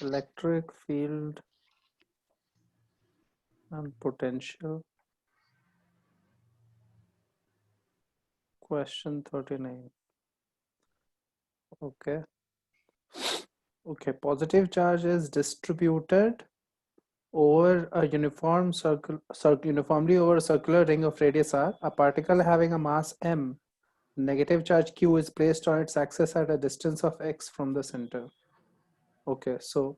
Electric field and potential. Question 39. Okay. Okay. Positive charge is distributed over a uniform uniformly over a circular ring of radius r. A particle having a mass m, negative charge q, is placed on its axis at a distance of x from the center. Okay, so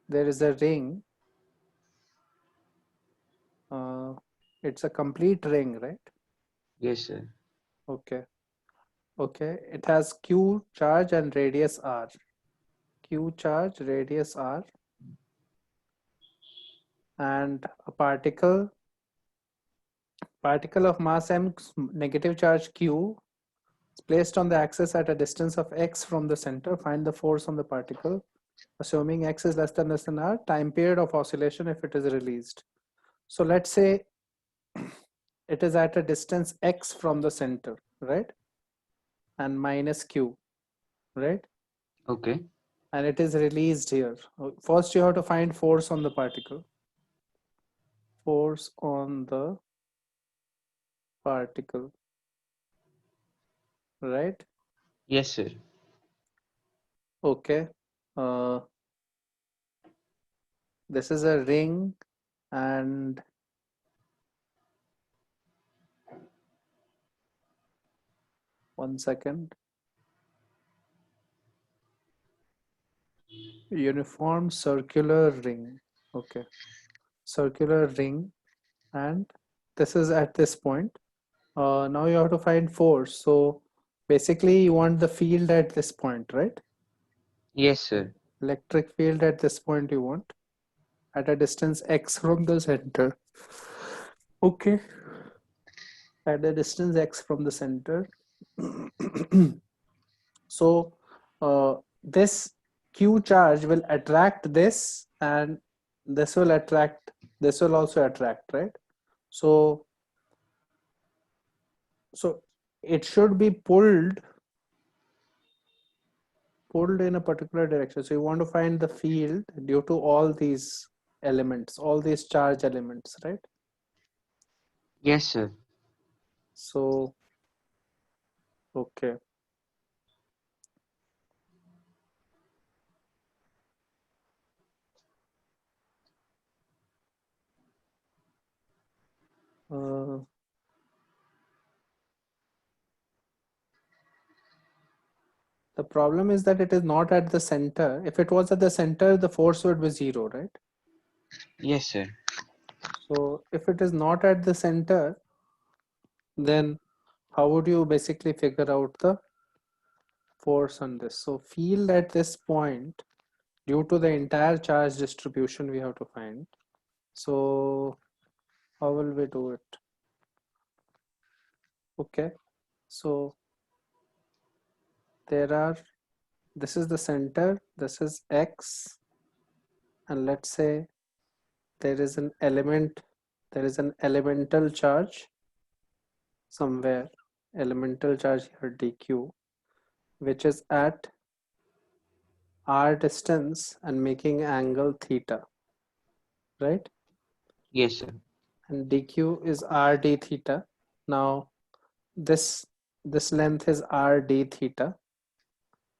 there is a ring. It's a complete ring, right? Yes, sir. Okay. Okay. It has q charge and radius r. Q charge, radius r, and a particle of mass m, negative charge q, is placed on the axis at a distance of x from the center. Find the force on the particle, assuming x is less than r, time period of oscillation if it is released. So let's say it is at a distance x from the center, right? And minus q, right? Okay. And it is released here. First, you have to find force on the particle. Force on the particle, right? Yes, sir. Okay. This is a ring, and one second. Uniform circular ring. Okay. Circular ring, and this is at this point. Now you have to find force. So basically, you want the field at this point, right? Yes, sir. Electric field at this point you want at a distance x from the center. Okay. At a distance x from the center. So this q charge will attract this, and this will attract, this will also attract, right? So it should be pulled in a particular direction. So you want to find the field due to all these elements, all these charge elements, right? Yes, sir. So okay. uh, the problem is that it is not at the center. If it was at the center, the force would be zero, right? Yes, sir. So if it is not at the center, then how would you basically figure out the force on this? So field at this point, due to the entire charge distribution, we have to find. So how will we do it? Okay, so this is the center, this is x, and let's say there is an elemental charge somewhere, elemental charge here dq, which is at r distance and making angle theta, right? Yes, sir. And dq is r d theta. Now this length is r d theta.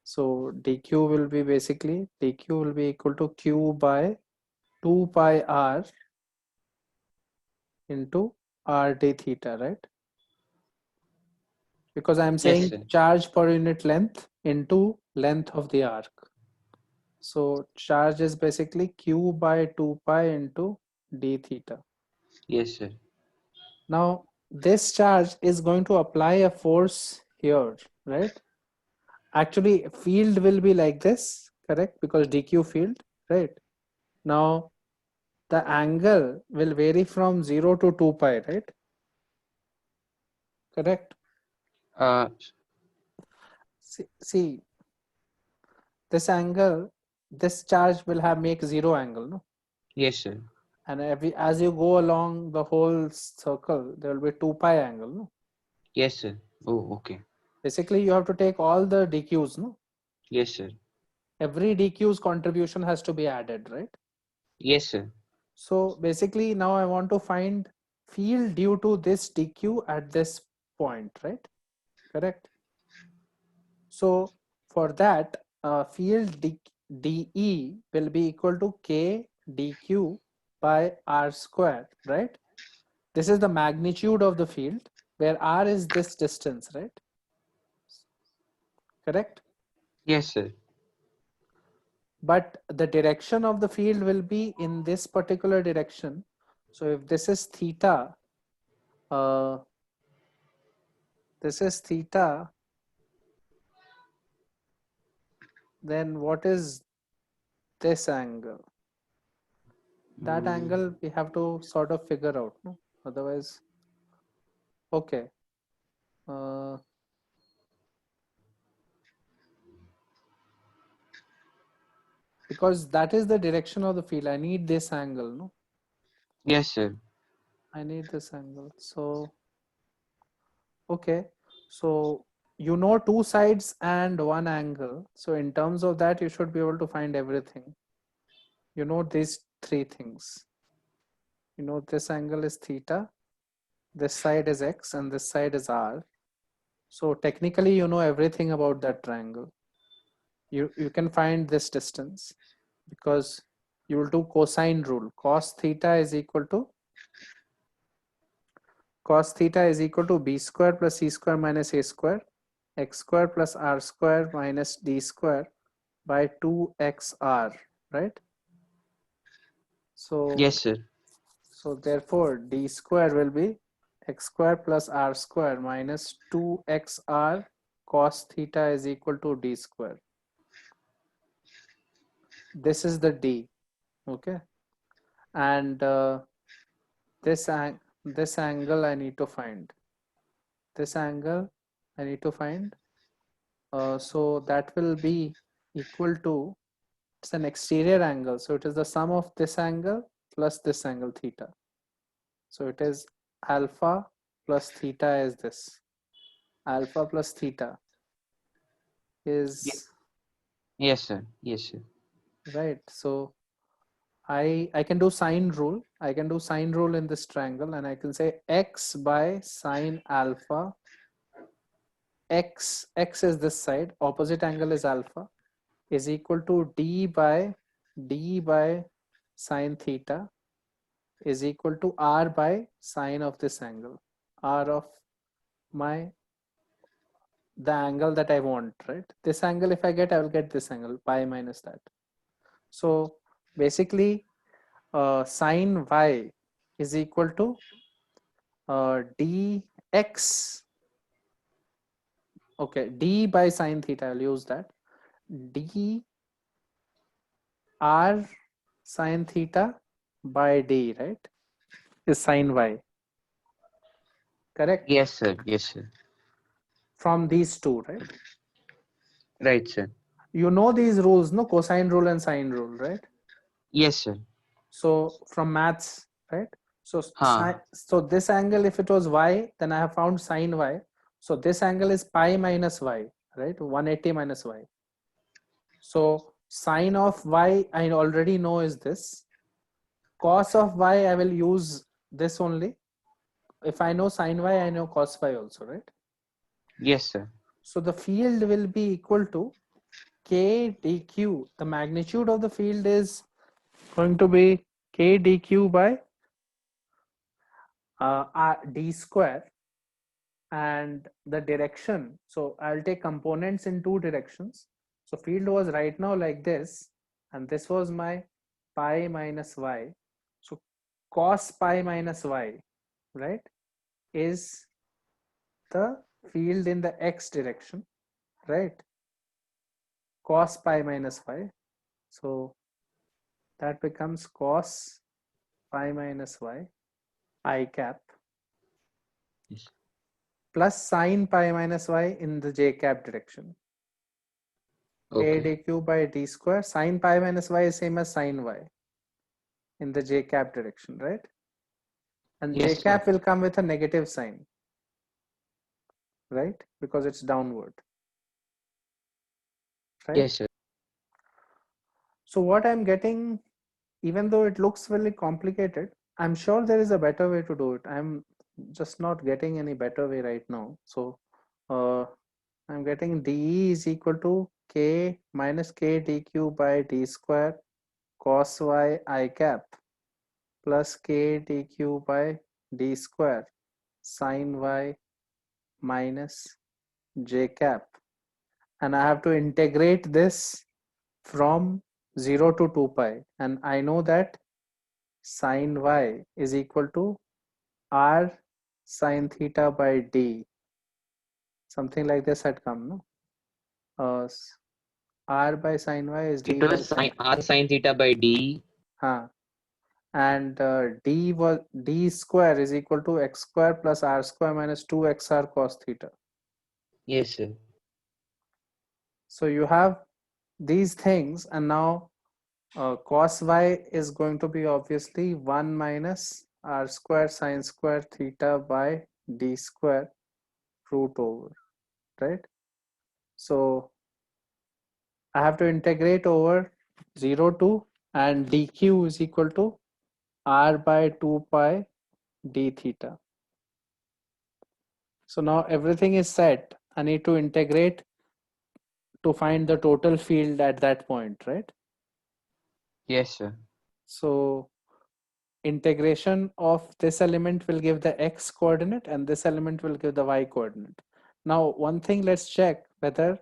So dq will be basically, dq will be equal to q by 2 pi r into r d theta, right? Because I'm Yes, saying sir. charge per unit length into length of the arc. So charge is basically q by 2 pi into d theta. Yes, sir. Now this charge is going to apply a force here, right? Actually, field will be like this, correct? Because dq field, right? Now the angle will vary from 0 to 2 pi, right? Correct? Uh, See, this angle, this charge will have make zero angle, no? yes, sir. And as you go along the whole circle, there will be 2 pi angle, no? Yes, sir. Oh, okay. Basically, you have to take all the dq's, no? Yes, sir. every DQ's contribution has to be added, right? Yes, sir. So basically now I want to find field due to this DQ at this point, right? Correct. So for that, field DE will be equal to K DQ by R square, right? This is the magnitude of the field where R is this distance, right? Correct. Yes, sir. But the direction of the field will be in this particular direction. So if this is theta, this is theta, then what is this angle? That angle we have to sort of figure out, no? Otherwise, okay. Because that is the direction of the field. I need this angle, no? Yes, sir. I need this angle. So, okay. So you know two sides and one angle. So in terms of that, you should be able to find everything. You know these three things. You know this angle is theta, this side is x, and this side is r. So technically, you know everything about that triangle. You can find this distance because you will do cosine rule. Cos theta is equal to b square plus c square minus a square, x square plus r square minus d square by 2xr, right? So Yes, sir. so therefore d square will be x square plus r square minus 2xr cos theta is equal to d square. This is the d, okay? And this angle I need to find. This angle I need to find. So that will be equal to, it's an exterior angle. So it is the sum of this angle plus this angle theta. So it is alpha plus theta is this. Alpha plus theta is, Yes, sir. Yes, sir. right. So I can do sine rule. I can do sine rule in this triangle and I can say x by sine alpha. X is this side, opposite angle is alpha, is equal to d by sine theta is equal to r by sine of this angle, r of the angle that I want, right? This angle if I get, I will get this angle, pi minus that. So basically sine y is equal to dx, okay, d by sine theta, I'll use that, d r sine theta by d, right, is sine y, correct? Yes, sir. Yes, sir. From these two, right? Right, sir. You know these rules, no? Cosine rule and sine rule, right? Yes, sir. So from maths, right? So Huh. so this angle, if it was y, then I have found sine y. So this angle is pi minus y, right? 180 minus y. So sine of y I already know is this. Cos of y I will use this only. If I know sine y, I know cos y also, right? Yes, sir. So the field will be equal to k dq. The magnitude of the field is going to be k dq by d square, and the direction, so I'll take components in two directions. So field was right now like this, and this was my pi minus y. So cos pi minus y, right, is the field in the x direction, right? Cos pi minus y. So that becomes cos pi minus y I cap Yes. plus sine pi minus y in the j cap direction. K Okay. dq by d square, sine pi minus y is same as sine y in the j cap direction, right? And j Yes, sir. cap will come with a negative sign, right? Because it's downward, right? Yes, sir. So what I'm getting, even though it looks really complicated, I'm sure there is a better way to do it. I'm just not getting any better way right now. So I'm getting dE is equal to k minus k dq by d square cos y I cap plus k dq by d square sin y minus j cap. And I have to integrate this from 0 to 2 pi. And I know that sin y is equal to r sin theta by d. Something like this had come, no? R by sin y is d It by was sin. r sine theta by d. Huh. And d square is equal to x square plus r square minus 2xr cos theta. Yes, sir. So you have these things, and now cos y is going to be obviously 1 minus r square sin square theta by d square root over, right? So I have to integrate over 0 to, and dq is equal to r by 2 pi d theta. So now everything is set. I need to integrate to find the total field at that point, right? Yes, sir. So integration of this element will give the x coordinate and this element will give the y coordinate. Now, one thing, let's check whether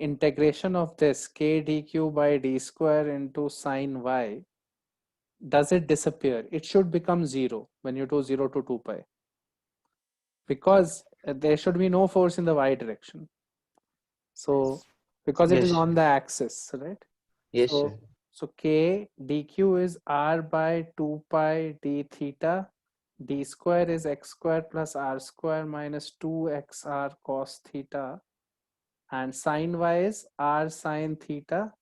integration of this k dq by d square into sine y, does it disappear? It should become 0 when you do 0 to 2 pi, because there should be no force in the y direction. So because it is Yes, on sir. the axis, right? Yes, sir. So k dq is r by 2 pi d theta, d square is x square plus r square minus 2xr cos theta, and sine y is r sine theta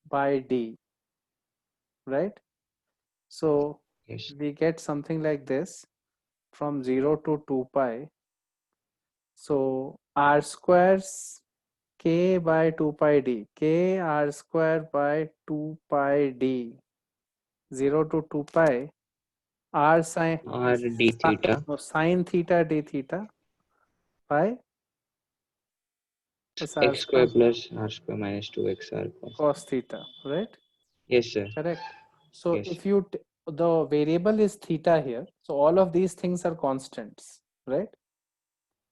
by d, right? So Yes. we get something like this from 0 to 2 pi. So r squares k by 2 pi d, k r square by 2 pi d, 0 to 2 pi, r sine, R d theta. no, sine theta d theta by plus r X square square plus r square minus 2xr cos. cos theta, right? Yes, sir. Correct. So Yes. if you, the variable is theta here, so all of these things are constants, right?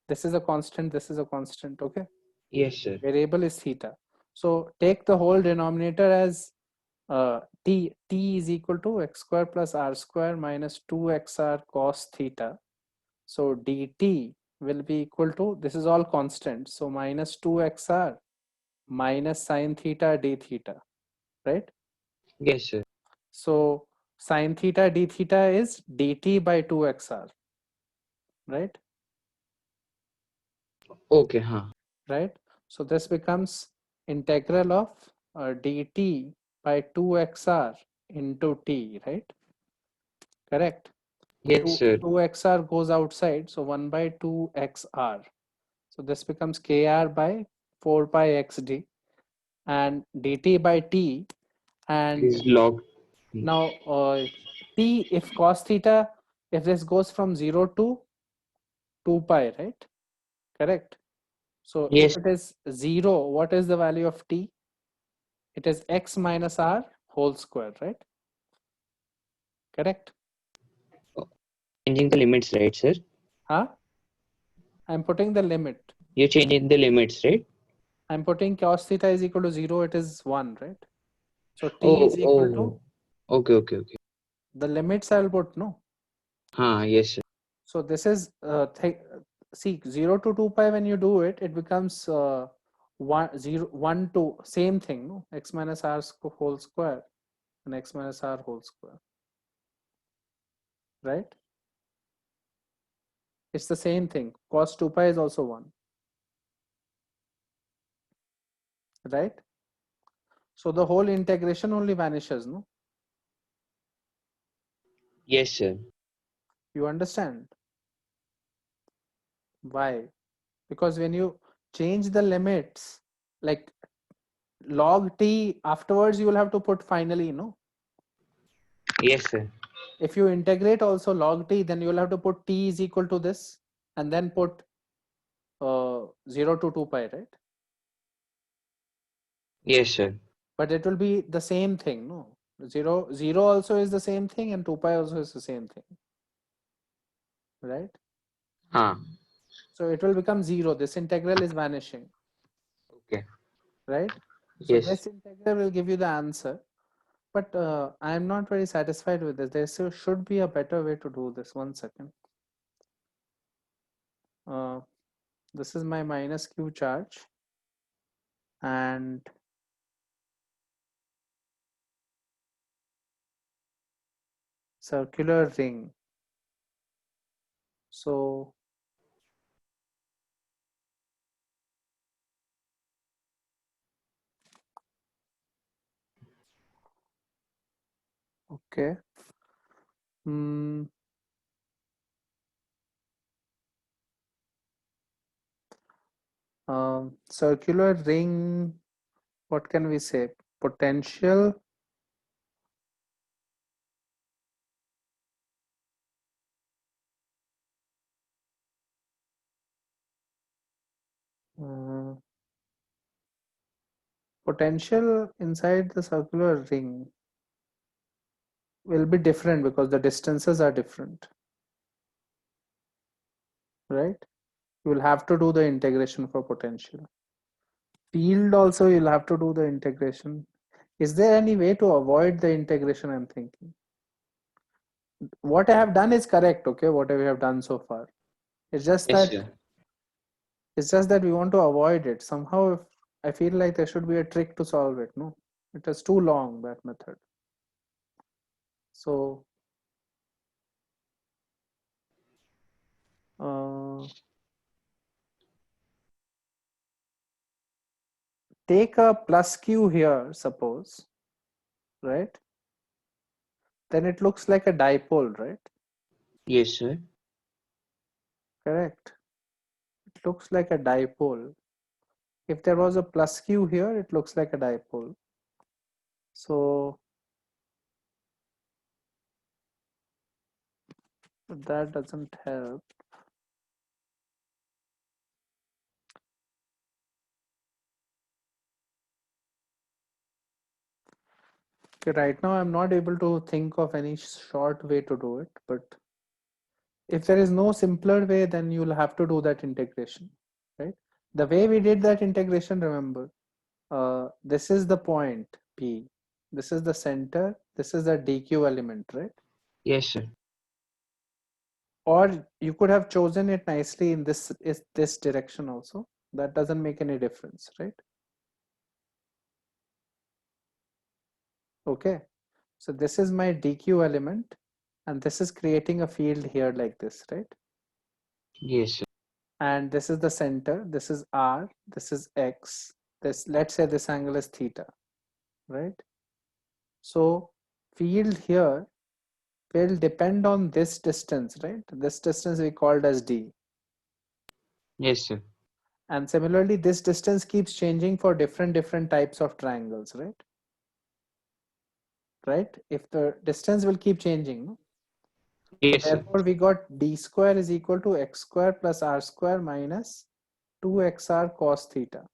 This is a constant, this is a constant, okay? Yes, sir. Variable is theta. So take the whole denominator as t is equal to x square plus r square minus 2xr cos theta. So dt will be equal to, this is all constant, so minus 2xr minus sine theta d theta, right? Yes, sir. So sine theta d theta is dt by 2xr, right? Okay, huh. Right? So this becomes integral of dt by 2xr into t, right? Correct. Yes, sir. 2xr goes outside, so 1 by 2xr. So this becomes kr by 4 pi xd and dt by t. And Is log. now t, if cos theta, if this goes from 0 to 2 pi, right? Correct. So if Yes. it is 0, what is the value of t? It is x minus r whole square, right? Correct. Changing the limits, right, sir? Huh? I'm putting the limit. You're changing the limits, right? I'm putting cos theta is equal to 0, it is 1, right? So t is Oh, equal to, oh. Okay, okay, okay. the limits I'll put, no? Huh, yes, sir. So this is, see, 0 to 2 pi, when you do it, it becomes 1, 0, 1 to, same thing, no? X minus r whole square and x minus r whole square, right? It's the same thing. Cos 2 pi is also 1, right? So the whole integration only vanishes, no? Yes, sir. You understand? Why? Because when you change the limits, like log t afterwards you will have to put finally, no? Yes, sir. If you integrate also log t, then you will have to put t is equal to this and then put 0 to 2 pi, right? Yes, sir. But it will be the same thing, no? 0 also is the same thing and 2 pi also is the same thing, right? Huh. So it will become 0. This integral is vanishing, Okay. right? So Yes. this integral will give you the answer. But I am not very satisfied with this. There should be a better way to do this. 1 second. This is my minus q charge. And circular ring. So okay. Circular ring, what can we say? Potential potential inside the circular ring will be different because the distances are different, right? You will have to do the integration for potential. Field also you'll have to do the integration. Is there any way to avoid the integration? I'm thinking. What I have done is correct, okay? What we have done so far. It's just Yes, that sir. we want to avoid it. Somehow if I feel like there should be a trick to solve it. No, it is too long, that method. So take a plus q here, suppose, right? Then it looks like a dipole, right? Yes, sir. Correct. It looks like a dipole. If there was a plus q here, it looks like a dipole. So that doesn't help. Okay, right now I'm not able to think of any short way to do it, but if there is no simpler way, then you'll have to do that integration, right? The way we did that integration, remember, this is the point P, this is the center, this is the DQ element, right? Yes, sir. Or you could have chosen it nicely in this direction also. That doesn't make any difference, right? Okay, so this is my DQ element and this is creating a field here like this, right? Yes, sir. And this is the center, this is R, this is X, this, let's say this angle is theta, right? So field here will depend on this distance, right? This distance we called as D. Yes, sir. And similarly, this distance keeps changing for different types of triangles, right? Right? If the distance will keep changing, no? Yes, sir. Therefore, we got D square is equal to X square plus R square minus 2XR cos theta,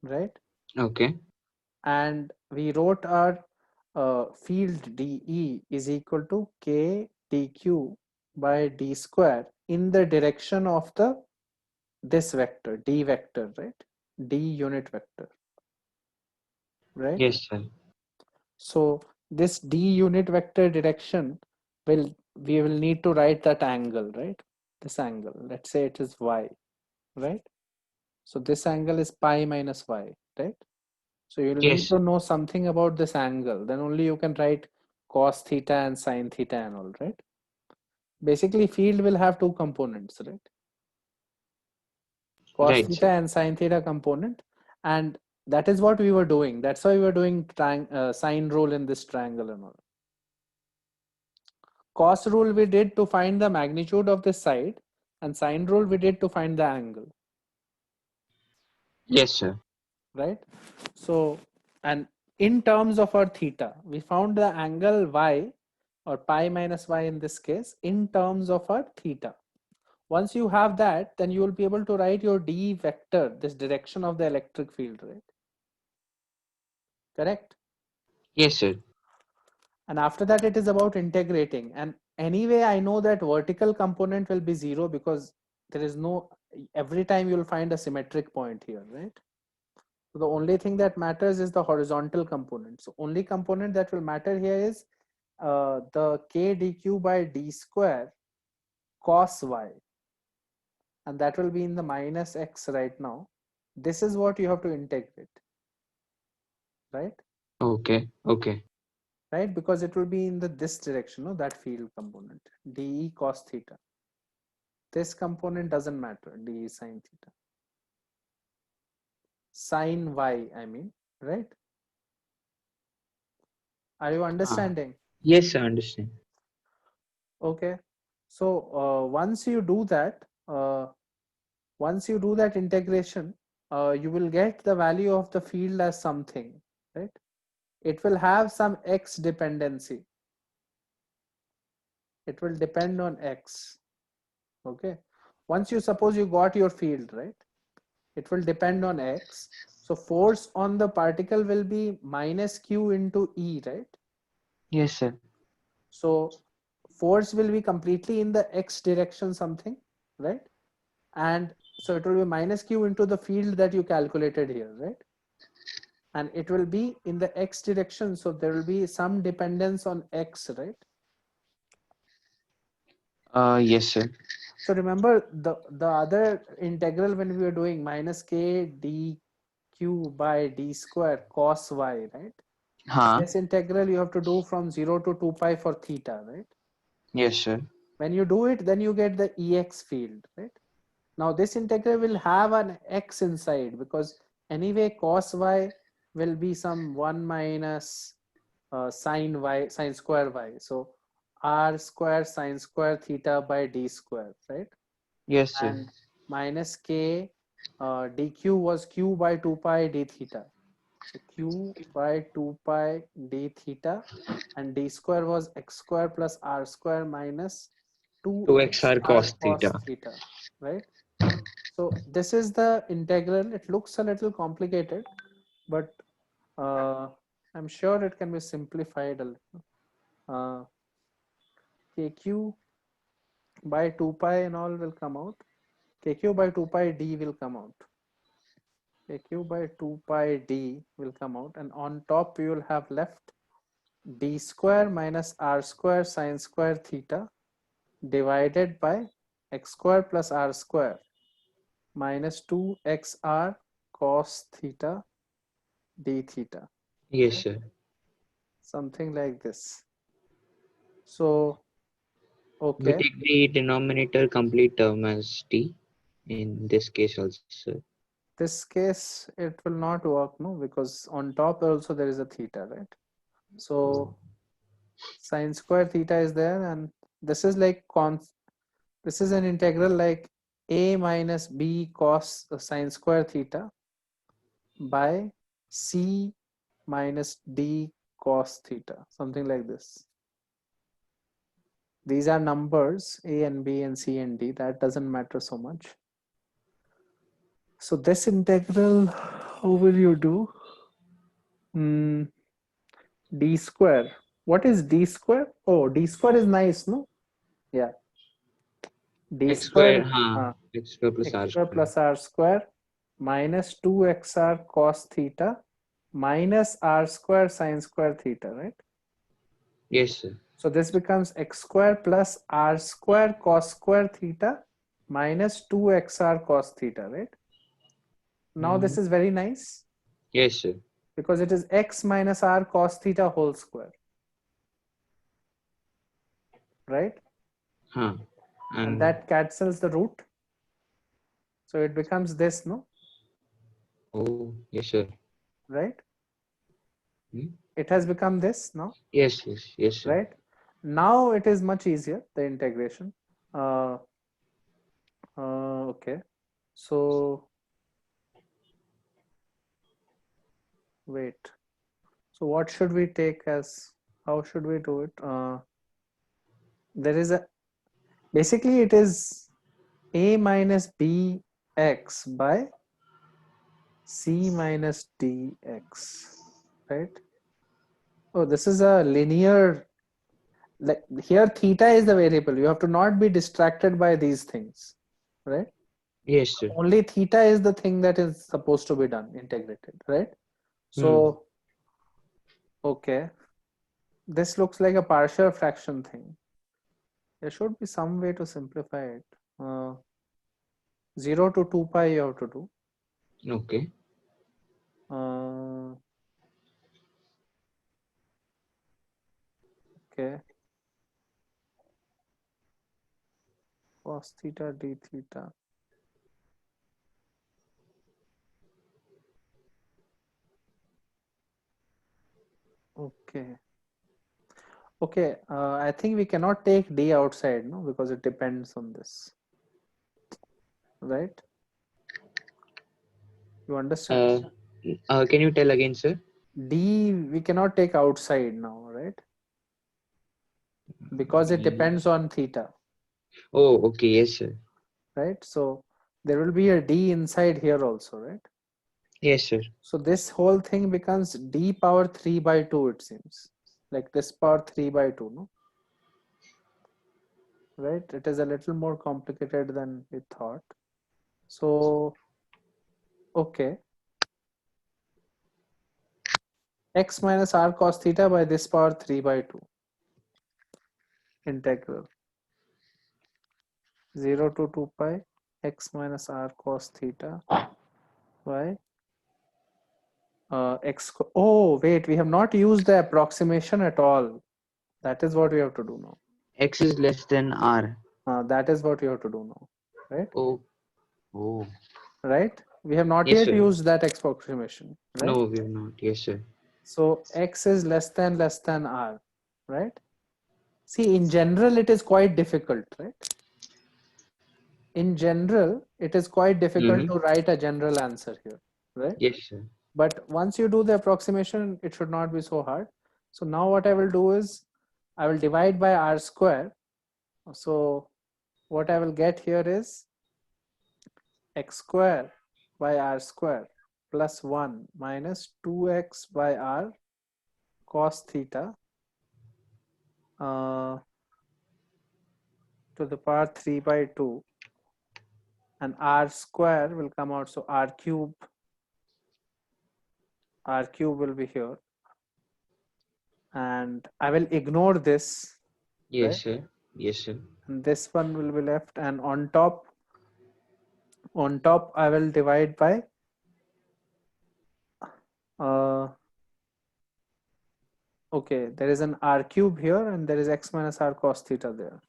right? Okay. And we wrote our field DE is equal to K dq by D square in the direction of this vector, D vector, right? D unit vector, right? Yes, sir. So this D unit vector direction we will need to write that angle, right? This angle, let's say it is Y, right? So this angle is pi minus Y, right? So you'll Yes, need sir. to know something about this angle. Then only you can write cos theta and sin theta and all, right? Basically, field will have two components, right? Cos Right, theta sir. and sin theta component. And that is what we were doing. That's why we were doing sine rule in this triangle and all. Cos rule we did to find the magnitude of this side, and sine rule we did to find the angle. Yes, sir. right? So, and in terms of our theta, we found the angle y or pi minus y in this case in terms of our theta. Once you have that, then you will be able to write your d vector, this direction of the electric field, right? Correct? Yes, sir. And after that, it is about integrating. And anyway, I know that vertical component will be 0 because there is no, every time you'll find a symmetric point here, right? So the only thing that matters is the horizontal component. So only component that will matter here is the k dq by d square cos y. And that will be in the minus x right now. This is what you have to integrate, right? Okay. Okay. Right, because it will be in this direction, no, that field component, de cos theta. This component doesn't matter, de sine theta. Sine y, I mean, right? Are you understanding? Yes, I understand. Okay. So once you do that, integration, you will get the value of the field as something, right? It will have some x dependency. It will depend on x. Okay. Once you suppose you got your field, right? It will depend on x. So force on the particle will be minus q into E, right? Yes, sir. So force will be completely in the x direction something, right? And so it will be minus q into the field that you calculated here, right? And it will be in the x direction. So there will be some dependence on x, right? Yes, sir. So remember the other integral when we were doing minus k dq by d square cos y, right? This integral you have to do from 0 to 2 pi for theta, right? Yes, sir. When you do it, then you get the ex field, right? Now this integral will have an x inside because anyway cos y will be some 1 minus sine y, sine square y. So r square sine square theta by d square, right? Yes, sir. And minus k dq was q by 2 pi d theta. So q by 2 pi d theta, and d square was x square plus r square minus 2xr 2xr cos cos theta. theta, right? So this is the integral. It looks a little complicated, but I'm sure it can be simplified a little. Kq by 2 pi and all will come out. Kq by 2 pi d will come out. Kq by 2 pi d will come out, and on top we will have left d square minus r square sine square theta divided by x square plus r square minus 2xr cos theta d theta. Yes, Right? sir. Something like this. So, We okay. take the denominator complete term as t in this case also, sir. This case, it will not work, no, because on top also there is a theta, right? So sine square theta is there, and this is like this is an integral like a minus b cos sine square theta by c minus d cos theta, something like this. These are numbers a and b and c and d, that doesn't matter so much. So this integral, how will you do? D square. What is d square? Oh, d square is nice, no? Yeah. D X square, square, x square plus x r square square. plus r square minus 2xr cos theta minus r square sine square theta, right? Yes, sir. So this becomes x square plus r square cos square theta minus 2xr cos theta, right? Now this is very nice Yes, sir. because it is x minus r cos theta whole square, right? Huh. And And that cancels the root. So it becomes this, no? oh, yes, sir. Right? Hmm? It has become this now, Yes, yes, yes, sir. right? Now it is much easier, the integration. Uh, okay. So wait. So what should we take as, how should we do it? There is a, basically it is a minus bx by c minus dx, right? Oh, this is a linear, like here theta is the variable. You have to not be distracted by these things, right? Yes, sir. Only theta is the thing that is supposed to be done, integrated, right? So, okay, this looks like a partial fraction thing. There should be some way to simplify it. 0 to 2 pi you have to do. Okay. Okay. Cos theta d theta. Okay. Okay. I think we cannot take d outside, no, because it depends on this, right? You understand? Can you tell again, sir? D we cannot take outside now, right? Because it depends on theta, Oh, okay. Yes, sir. right? So there will be a d inside here also, right? Yes, sir. So this whole thing becomes d power 3 by 2, it seems. Like this power 3 by 2, no? Right? It is a little more complicated than we thought. So, okay. X minus r cos theta by this power 3 by 2. Integral 0 to 2 pi x minus r cos theta by oh wait, we have not used the approximation at all. That is what we have to do now. X is less than R. That is what we have to do now, right? Oh, oh. Right, we have not Yes, yet sir. used that approximation, right? No, we have not. Yes, sir. So x is less than r, right? See, in general it is quite difficult, right? In general it is quite difficult to write a general answer here, right? Yes, sir. But once you do the approximation, it should not be so hard. So now what I will do is I will divide by r square. So what I will get here is x square by r square plus 1 minus 2x by r cos theta to the power 3 by 2, and r square will come out. So r cube will be here, and I will ignore this, Yes, right? sir. Yes, sir. And this one will be left, and on top I will divide by okay, there is an r cube here and there is x minus r cos theta there.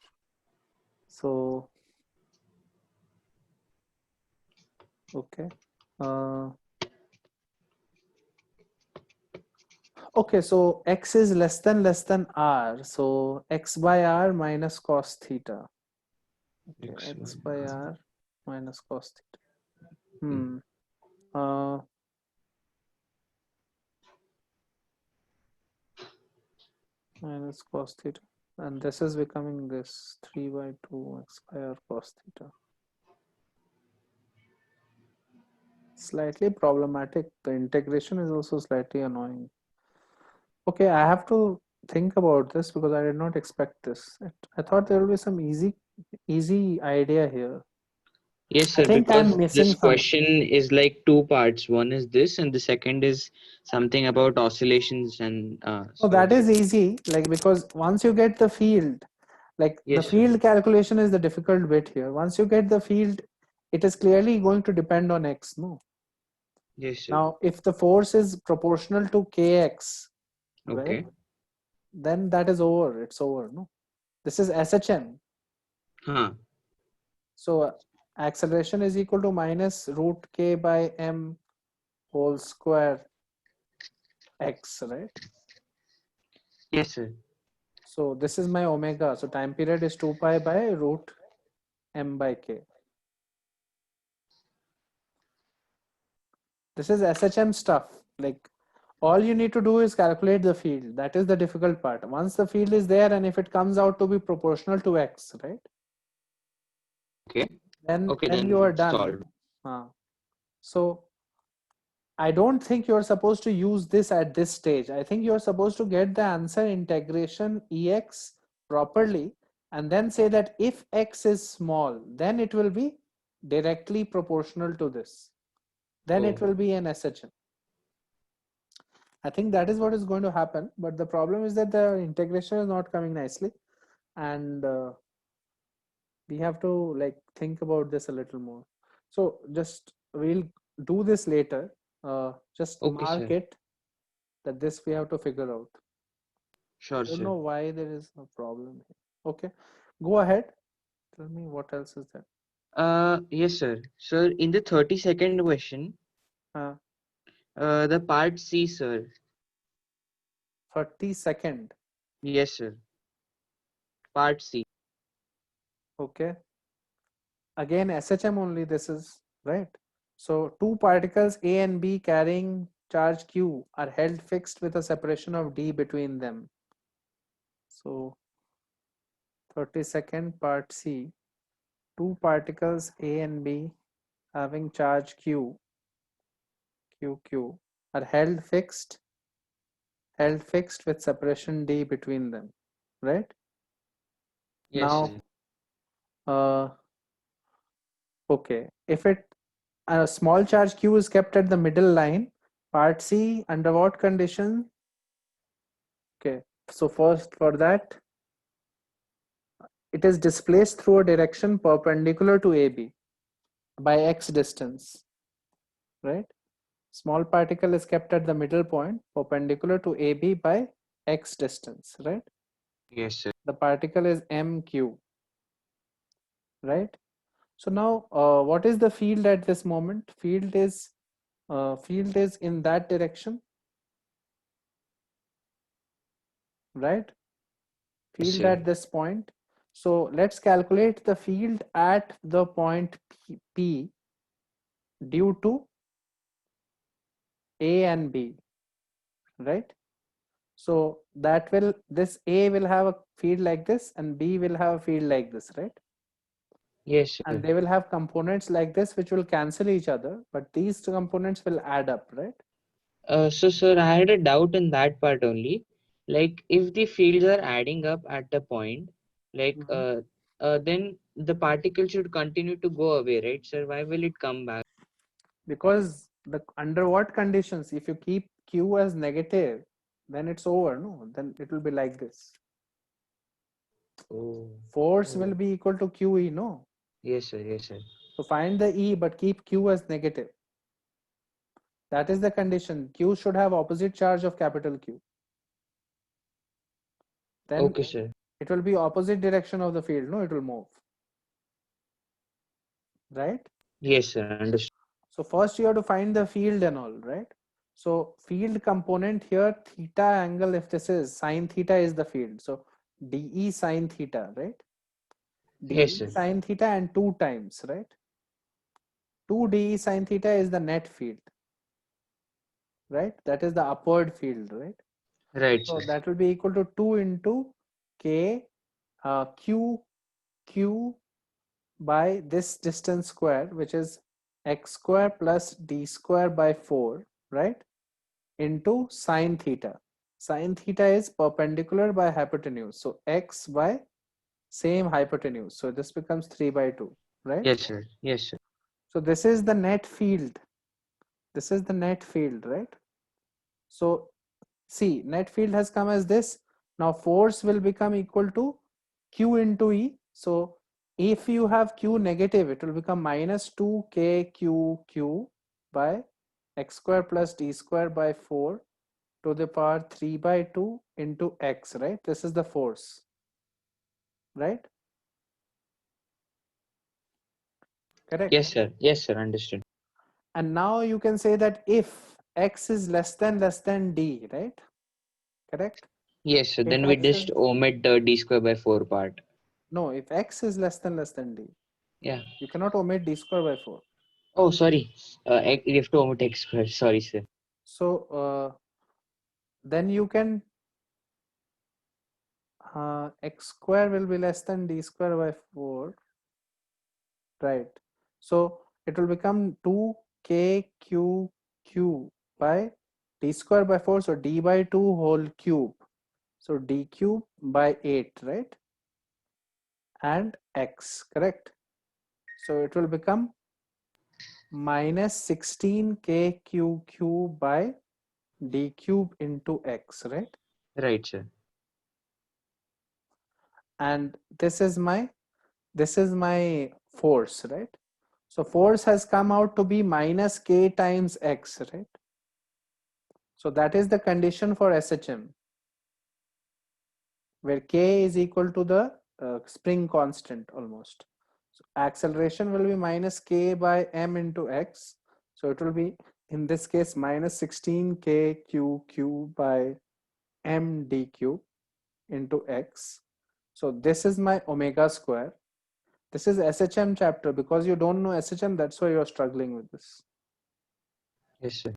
So okay, okay, so x is less than r, so x by r minus cos theta. Okay, x by r minus cos theta. Minus cos theta, and this is becoming this 3 by 2 x by r cos theta. Slightly problematic. The integration is also slightly annoying. Okay, I have to think about this because I did not expect this. I thought there will be some easy idea here. Yes, I sir, think I'm because missing this something. question is like two parts. One is this, and the second is something about oscillations and So so. that is easy, like because once you get the field, like the Yes, sir. field calculation is the difficult bit here. Once you get the field, it is clearly going to depend on x, no? Yes, sir. Now, if the force is proportional to kx, right, Okay. then that is over. It's over, no? This is SHM. Huh. So acceleration is equal to minus root k by m whole square x, right? Yes, sir. So this is my omega. So time period is 2 pi by root m by k. This is SHM stuff. Like all you need to do is calculate the field. That is the difficult part. Once the field is there, and if it comes out to be proportional to x, right? Okay. Then Okay, then then you are it's done. solved. So I don't think you're supposed to use this at this stage. I think you're supposed to get the answer integration ex properly and then say that if x is small, then it will be directly proportional to this. Then it Oh. will be an SHM. I think that is what is going to happen. But the problem is that the integration is not coming nicely. And we have to like think about this a little more. So just we'll do this later. Just Okay, mark sir. it that this we have to figure out. Sure, I don't sir. know why there is a problem here. Okay, go ahead. Tell me what else is there. Yes, sir. Sir, in the 32nd question, Uh, the part C, sir. 32nd. Yes, sir. Part C. Okay. Again, SHM only this is, right? So two particles A and B carrying charge Q are held fixed with a separation of D between them. So 32nd part C, two particles A and B having charge Q are held fixed with separation D between them, right? Yes, Now, sir. okay, if a small charge Q is kept at the middle line, part C, under what condition? Okay, so first for that, it is displaced through a direction perpendicular to AB by x distance, right? Small particle is kept at the middle point perpendicular to AB by x distance, right? Yes, sir. The particle is MQ, right? So now, what is the field at this moment? Field is in that direction, right? Yes, Field sir. at this point. So let's calculate the field at the point P due to A and B, right? So that will, this A will have a field like this and B will have a field like this, right? Yes, And sir. they will have components like this which will cancel each other, but these two components will add up, right? So, sir, I had a doubt in that part only. Like, if the fields are adding up at the point, like, Mhm. then the particle should continue to go away, right, sir? Why will it come back? Because under what conditions, if you keep Q as negative, then it's over, no? Then it will be like this. Oh, Force will oh. be equal to QE, no? Yes, sir. Yes, sir. So find the E but keep Q as negative. That is the condition. Q should have opposite charge of capital Q. Then Okay, sir. it will be opposite direction of the field, no? It will move, right? Yes, sir. Understood. So first you have to find the field and all, right? So field component here, theta angle, if this is sine theta is the field. So dE sine theta, right? Yes, dE sir. sine theta and 2 times, right? 2 dE sine theta is the net field, right? That is the upward field, right? Right, So sir. that will be equal to 2 into K Q by this distance square, which is x square plus d square by 4, right? Into sine theta. Sine theta is perpendicular by hypotenuse. So x by same hypotenuse. So this becomes 3 by 2, right? Yes, sir. Yes, sir. So this is the net field. This is the net field, right? So see, net field has come as this. Now force will become equal to Q into E. So if you have Q negative, it will become minus 2KQQ by x square plus d square by 4 to the power 3 by 2 into x, right? This is the force, right? Correct. Yes, sir. Yes, sir. Understood. And now you can say that if x is less than d, right? Correct. Yes, sir. If Then we x is, just omit the d square by 4 part. no, if x is less than d, Yeah. you cannot omit d square by 4. Oh, sorry. We have to omit x square. Sorry, sir. So then you can x square will be less than d square by 4, right? So it will become 2kq by d square by 4, so d by 2 whole cube, so d cube by 8, right? And x, correct? So it will become minus 16kq by d cube into x, right? Right, sir. And this is my force, right? So force has come out to be minus k times x, right? So that is the condition for SHM, where k is equal to the spring constant almost. So acceleration will be minus k by m into x. So it will be, in this case, minus 16kq by m d cube into x. So this is my omega square. This is SHM chapter. Because you don't know SHM, that's why you're struggling with this. Yes, sir.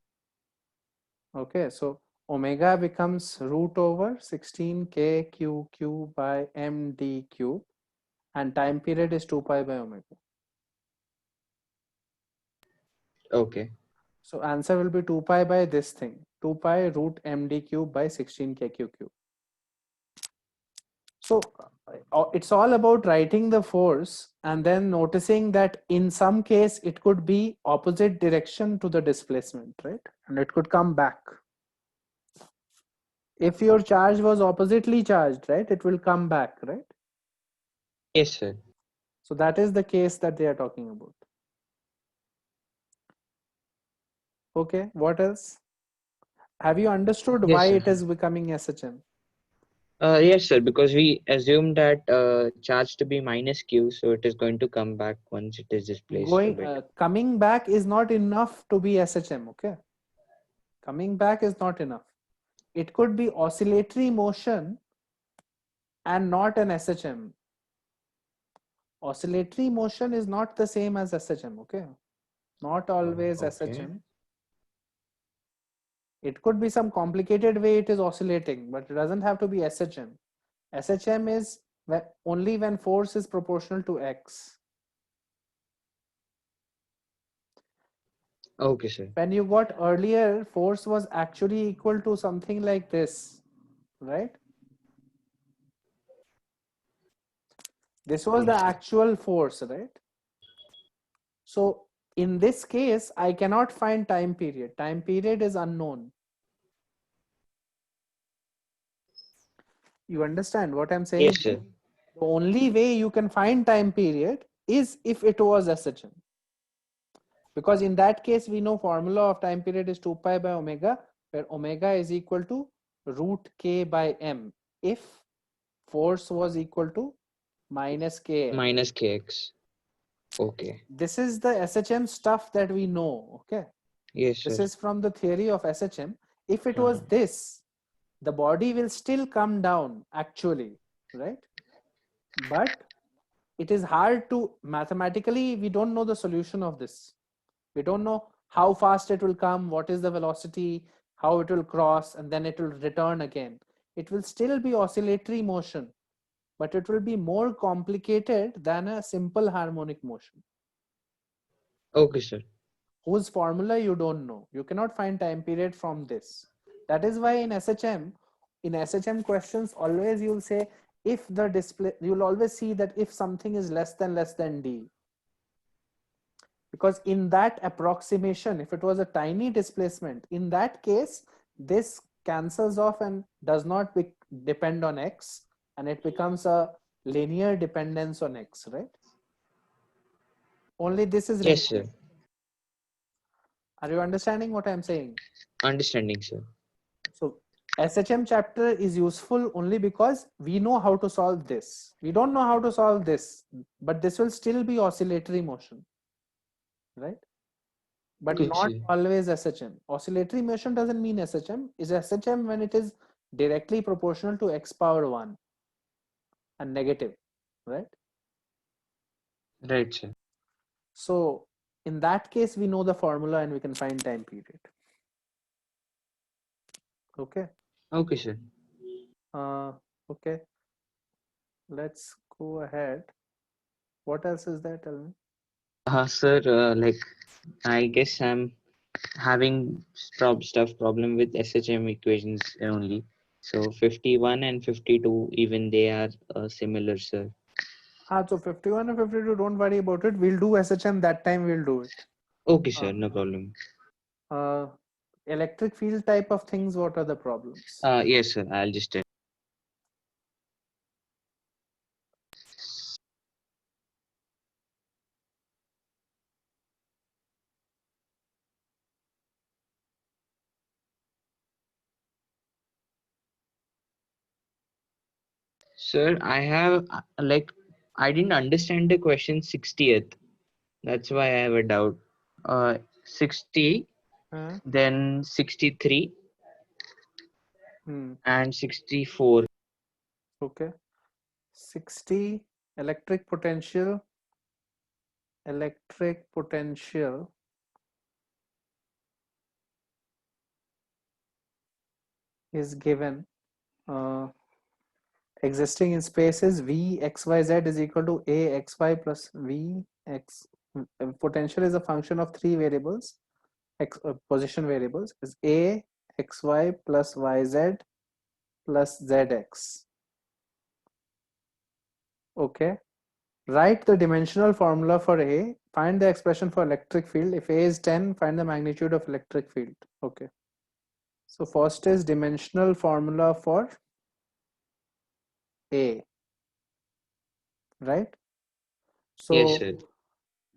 Okay, so omega becomes root over 16kq by m d cube, and time period is 2 pi by omega. Okay. So answer will be 2 pi by this thing, 2 pi root m d cube by 16kq cube. So it's all about writing the force and then noticing that in some case it could be opposite direction to the displacement, right? And it could come back. If your charge was oppositely charged, right, it will come back, right? Yes, sir. So that is the case that they are talking about. Okay, what else? Have you understood Yes, why sir. it is becoming SHM? Yes, sir, because we assume that charge to be minus q, so it is going to come back once it is displaced a bit. Coming back is not enough to be SHM, okay? Coming back is not enough. It could be oscillatory motion and not an SHM. Oscillatory motion is not the same as SHM, okay? Not always Okay. SHM. It could be some complicated way it is oscillating, but it doesn't have to be SHM. SHM is only when force is proportional to x. Okay, sir. When you got earlier, force was actually equal to something like this, right? This was the Yes, sir. actual force, right? So in this case, I cannot find time period. Time period is unknown. You understand what I'm saying? Yes, sir. The only way you can find time period is if it was SHM. Because in that case, we know formula of time period is 2 pi by omega, where omega is equal to root k by m if force was equal to minus km. Minus kx. Okay. This is the SHM stuff that we know, okay? Yes, This sir. is from the theory of SHM. If it was this, the body will still come down actually, right? But it is hard to, mathematically, we don't know the solution of this. We don't know how fast it will come, what is the velocity, how it will cross, and then it will return again. It will still be oscillatory motion, but it will be more complicated than a simple harmonic motion, Okay, sir. whose formula you don't know. You cannot find time period from this. That is why in SHM questions, always you'll say if the display, you'll always see that if something is less than d. Because in that approximation, if it was a tiny displacement, in that case, this cancels off and does not depend on x, and it becomes a linear dependence on x, right? Only this is Yes, sir. remaining. Are you understanding what I'm saying? Understanding, sir. So SHM chapter is useful only because we know how to solve this. We don't know how to solve this, but this will still be oscillatory motion, right? But Okay, not sir. always SHM. Oscillatory motion doesn't mean SHM. Is SHM when it is directly proportional to x power 1 and negative, right? Right, sir. So in that case, we know the formula and we can find time period. Okay. Okay, sir. Okay, let's go ahead. What else is there? Tell me. Sir, like I guess I'm having stuff problem with SHM equations only. So 51 and 52, even they are similar, sir. So 51 and 52, don't worry about it. We'll do SHM that time. We'll do it. Okay, Uh, sir, no problem. uh, Electric field type of things. What are the problems? Yes, sir. I'll just tell. Sir, I have like I didn't understand the question 60th. That's why I have a doubt. 60, Uh, then 63 hmm. and 64. Okay. 60 electric potential. Electric potential is given. Existing in space is V x y z is equal to A x y plus V x. Potential is a function of three variables. Position variables is A x y plus y z plus z x. Okay. Write the dimensional formula for A. Find the expression for electric field. If A is 10, find the magnitude of electric field. Okay. So first is dimensional formula for A, right? Yes, So sir.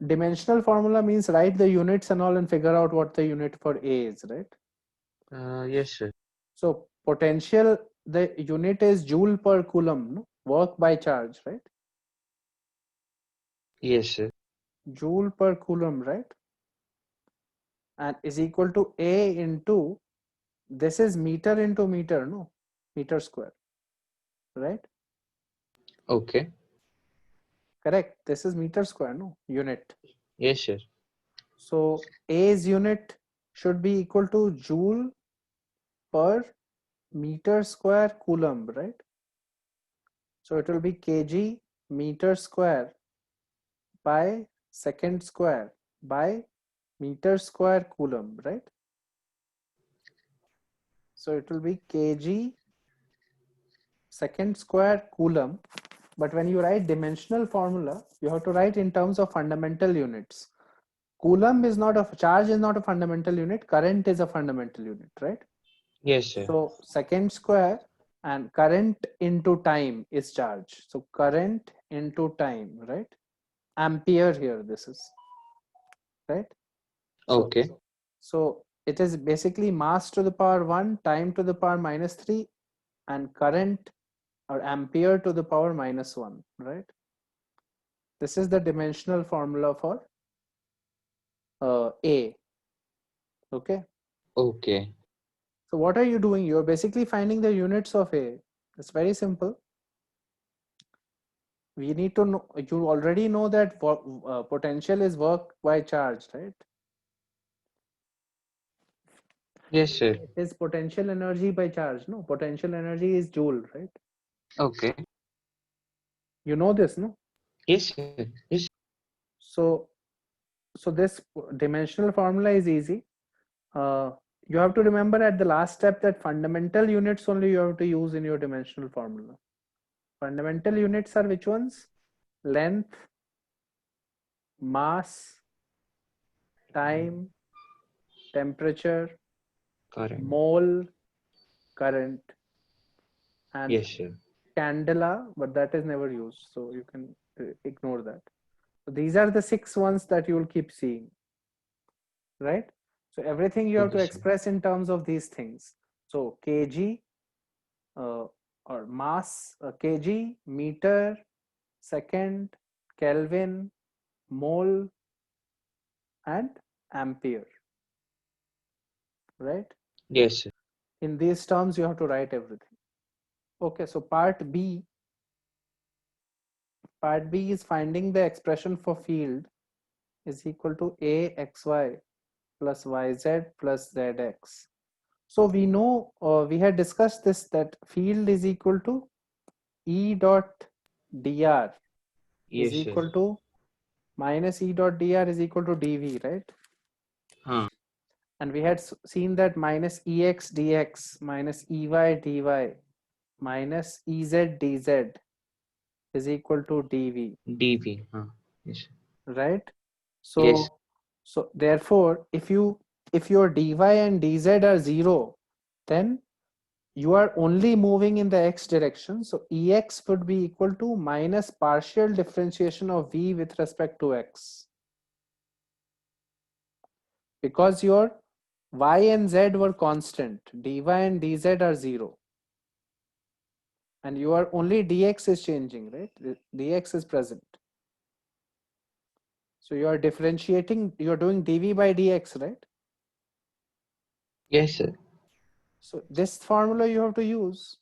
dimensional formula means write the units and all and figure out what the unit for A is, right? Yes, sir. So potential, the unit is joule per coulomb, no? Work by charge, right? Yes, sir. Joule per coulomb, right? And is equal to A into, this is meter into meter, no? Meter square, right? Okay. Correct. This is meter square, no? Unit. Yes, sir. So A's unit should be equal to joule per meter square coulomb, right? So it will be kg meter square by second square by meter square coulomb, right? So it will be kg second square coulomb. But when you write dimensional formula, you have to write in terms of fundamental units. Coulomb is not a charge, is not a fundamental unit. Current is a fundamental unit, right? Yes, sir. So second square and current into time is charge. So current into time, right? Ampere here, this is, right? So, Okay. so it is basically mass to the power 1, time to the power minus 3, and current or ampere to the power minus 1, right? This is the dimensional formula for A, okay? Okay. So what are you doing? You're basically finding the units of A. It's very simple. We need to know, you already know that potential is work by charge, right? Yes, sir. It is potential energy by charge. No, potential energy is joule, right? Okay. You know this, no? Yes, sir. Yes. So, so this dimensional formula is easy. Uh, you have to remember at the last step that fundamental units only you have to use in your dimensional formula. Fundamental units are which ones? Length, mass, time, temperature, Correct. mole, current, and Yes, sir. candela, but that is never used, so you can ignore that. So these are the 6 ones that you will keep seeing, right? So everything you have to Okay, sir. express in terms of these things. So kg uh, or mass, kg, meter, second, Kelvin, mole, and ampere, right? Yes, sir. In these terms, you have to write everything. Okay, so part B is finding the expression for field is equal to A xy plus yz plus zx. So we know, we had discussed this, that field is equal to E dot dr is Yes, sir. equal to minus E dot dr is equal to dv, right? And we had seen that minus Ex dx minus Ey dy minus Ez dz is equal to dv, dv. Yes, sir. right? Yes. So therefore, if your dy and dz are 0, then you are only moving in the x direction. So Ex would be equal to minus partial differentiation of v with respect to x, because your y and z were constant, dy and dz are 0, and you are only dx is changing, right? Dx is present. So you are differentiating, you're doing dv by dx, right? Yes, sir. So this formula you have to use.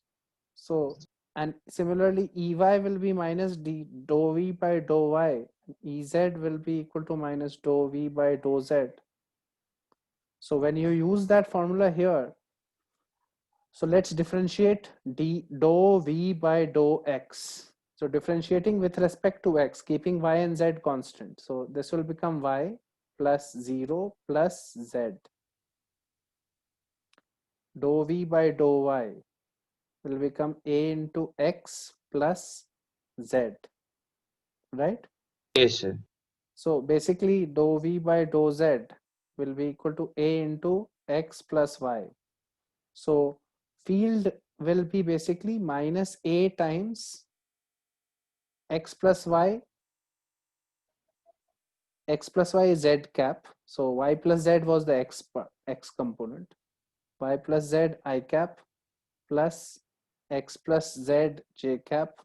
So, and similarly, Ey will be minus d dou v by dou y. Ez will be equal to minus dou v by dou z. So when you use that formula here, so let's differentiate d dou v by dou x. So differentiating with respect to x, keeping y and z constant. So this will become y plus 0 plus z. Dou v by dou y will become a into x plus z, right? Yes, sir. So basically dou v by dou z will be equal to a into x plus y. So field will be basically minus a times x plus y. X plus y is z cap. So y plus z was the x component. Y plus z I cap plus x plus z j cap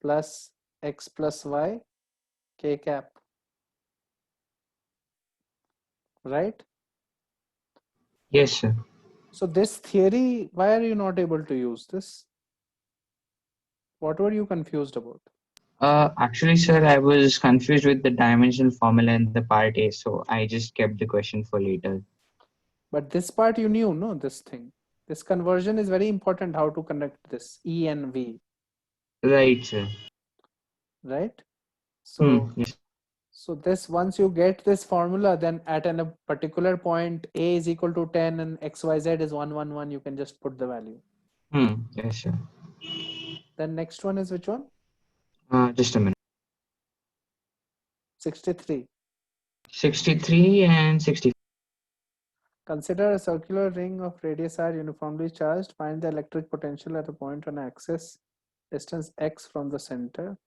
plus x plus y k cap, right? Yes, sir. So this theory, why are you not able to use this? What were you confused about? Actually, sir, I was confused with the dimensional formula in the part A, so I just kept the question for later. But this part you knew, no? This thing. This conversion is very important, how to connect this E and V, Right, sir. right? So, Yes. so this, once you get this formula, then at a particular point, A is equal to 10 and XYZ is 111, you can just put the value. Yes, sir. Then next one is which one? Just a minute. 63. 63 and 60. Consider a circular ring of radius r uniformly charged. Find the electric potential at a point on axis distance x from the center.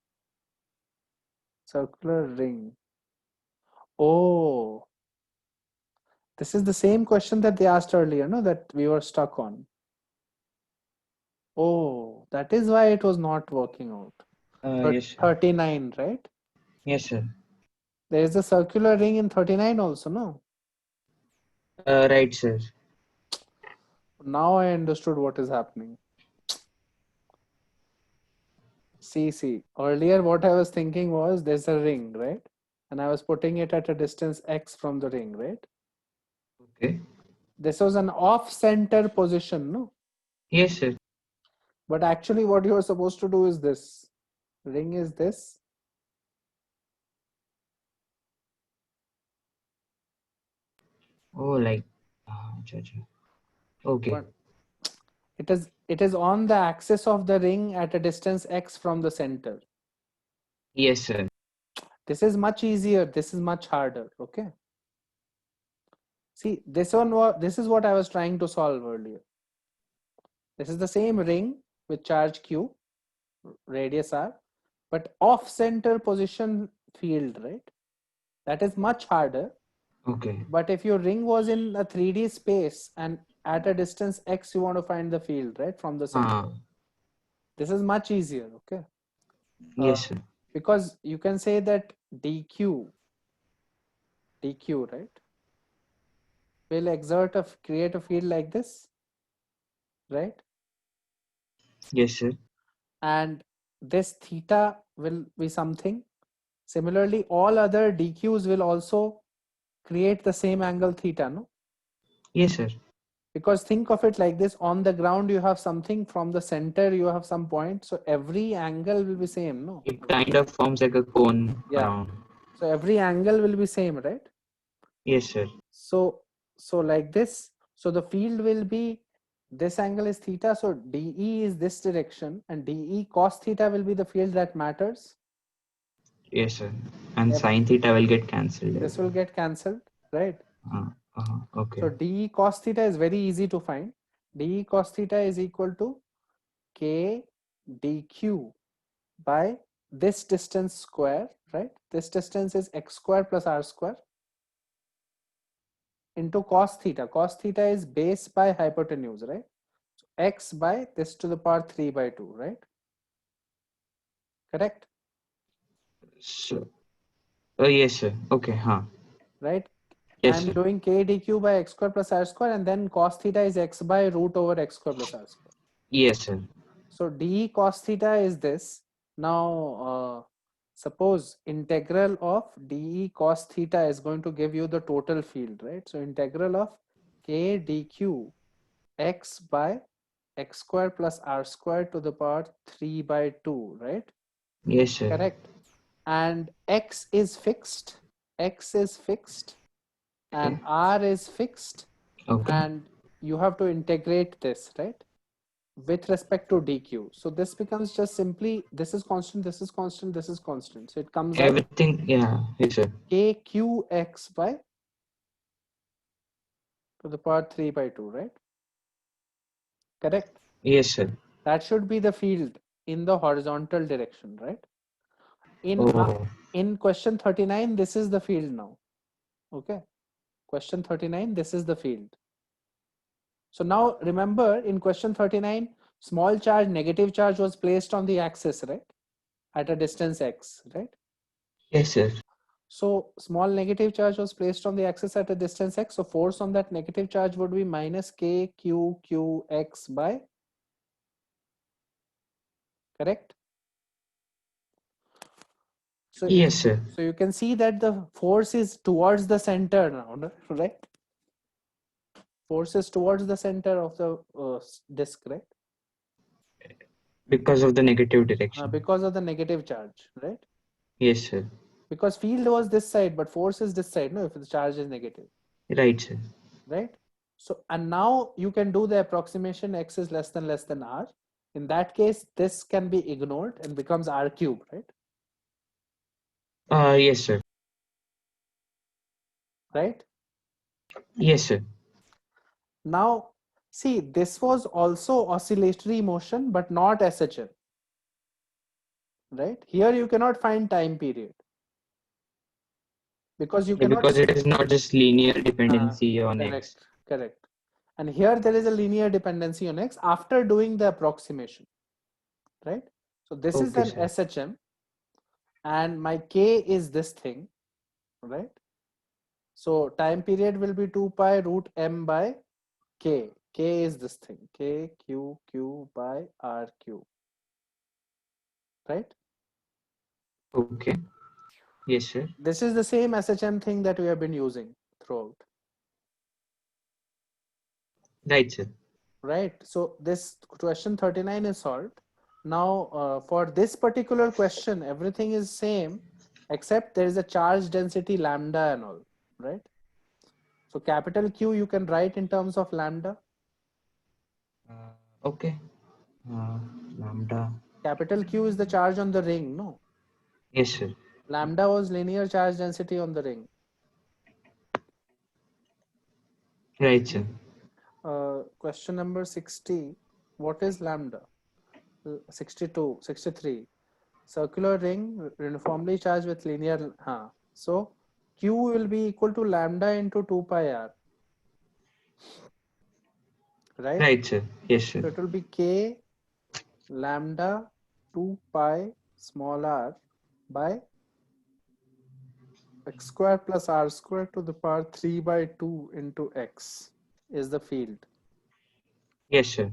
Circular ring. Oh, this is the same question that they asked earlier, no? That we were stuck on. Oh, that is why it was not working out. Yes, sir. 39, right? Yes, sir. There is a circular ring in 39 also, no? Right, sir. Now I understood what is happening. See, earlier what I was thinking was there's a ring, right? And I was putting it at a distance x from the ring, right? Okay. This was an off-center position, no? Yes, sir. But actually what you are supposed to do is this. Ring is this. Oh, like, okay. But it is on the axis of the ring at a distance x from the center. Yes, sir. This is much easier. This is much harder. Okay. See, this is what I was trying to solve earlier. This is the same ring with charge q, radius r, but off-center position field, right? That is much harder. Okay. But if your ring was in a 3D space and at a distance x, you want to find the field, right, from the center. This is much easier, okay? Yes, sir. Because you can say that dq, right, will create a field like this, right? Yes, sir. And this theta will be something. Similarly, all other dqs will also create the same angle theta, no? Yes, sir. Because think of it like this, on the ground you have something, from the center you have some point, so every angle will be same, no? It kind of forms like a cone Yeah. around. So every angle will be same, right? Yes, sir. So like this, so the field will be, this angle is theta, so DE is this direction, and DE cos theta will be the field that matters. Yes, sir. And Yep. sine theta will get cancelled. This will get cancelled, right? Okay. So DE cos theta is very easy to find. DE cos theta is equal to K dq by this distance square, right? This distance is x square plus r square into cos theta. Cos theta is base by hypotenuse, right? So x by this to the power 3 by 2, right? Correct? So, yes, sir. Okay. Right? Yes, I'm sir. doing k dq by x square plus r square, and then cos theta is x by root over x square plus r square. Yes, sir. So d cos theta is this. Now, suppose integral of dE cos theta is going to give you the total field, right? So integral of k dq x by x square plus r square to the power 3 by 2, right? Yes, sir. Correct. And x is fixed, and Okay. r is fixed, Okay. and you have to integrate this, right, with respect to dq. So this becomes just simply, this is constant, this is constant, this is constant. So it comes out Everything. Yeah. Yes, sir. kqx by to the power 3 by 2, right? Correct. Yes, sir. That should be the field in the horizontal direction, right? Oh. In question 39, this is the field now. Okay. Question 39, this is the field. So now remember, in question 39, small charge, negative charge was placed on the axis, right? At a distance x, right? Yes, sir. So small negative charge was placed on the axis at a distance x. So force on that negative charge would be minus k q q x by, correct? So Yes, sir. so you can see that the force is towards the center now, right? Force is towards the center of the disk, right? Because of the negative direction. Because of the negative charge, right? Yes, sir. Because field was this side, but force is this side, no, if the charge is negative, Right, sir. right? So, and now you can do the approximation x is less than r. In that case, this can be ignored and becomes r cube, right? Yes, sir. Right? Yes, sir. Now, see, this was also oscillatory motion, but not SHM, right? Here you cannot find time period because you Yeah, cannot. because it is not just linear dependency on Correct, x. correct. And here there is a linear dependency on x after doing the approximation, right? So this is Okay, an sir. SHM, and my k is this thing, right? So time period will be 2 pi root m by k. K is this thing, k q q by r q, right? Okay. Yes, sir. This is the same SHM thing that we have been using throughout, Right, sir. right? So this question 39 is solved. Now for this particular question, everything is same except there is a charge density lambda and all, right? So capital Q you can write in terms of lambda. Okay. Lambda. Capital Q is the charge on the ring, no? Yes, sir. Lambda was linear charge density on the ring. Right, sir. Question number 60. What is lambda? 62, 63. Circular ring uniformly charged with linear. So Q will be equal to lambda into 2 pi r. Right? Right, sir. Yes, sir. So it will be K lambda 2 pi small r by x square plus r square to the power 3 by 2 into x is the field. Yes, sir.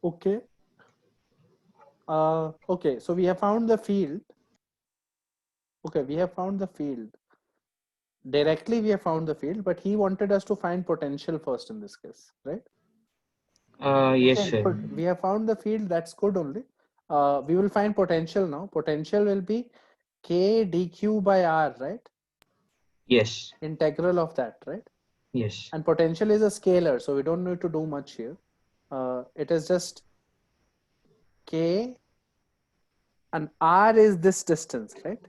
Okay. Okay, so we have found the field. Okay, we have found the field. directly we have found the field, but he wanted us to find potential first in this case, right? Yes, Okay, sir. good. We have found the field, that's good only. We will find potential now. Potential will be K dq by R, right? Yes, Integral of that, right? yes, And potential is a scalar, so we don't need to do much here. It is just K, and R is this distance, right?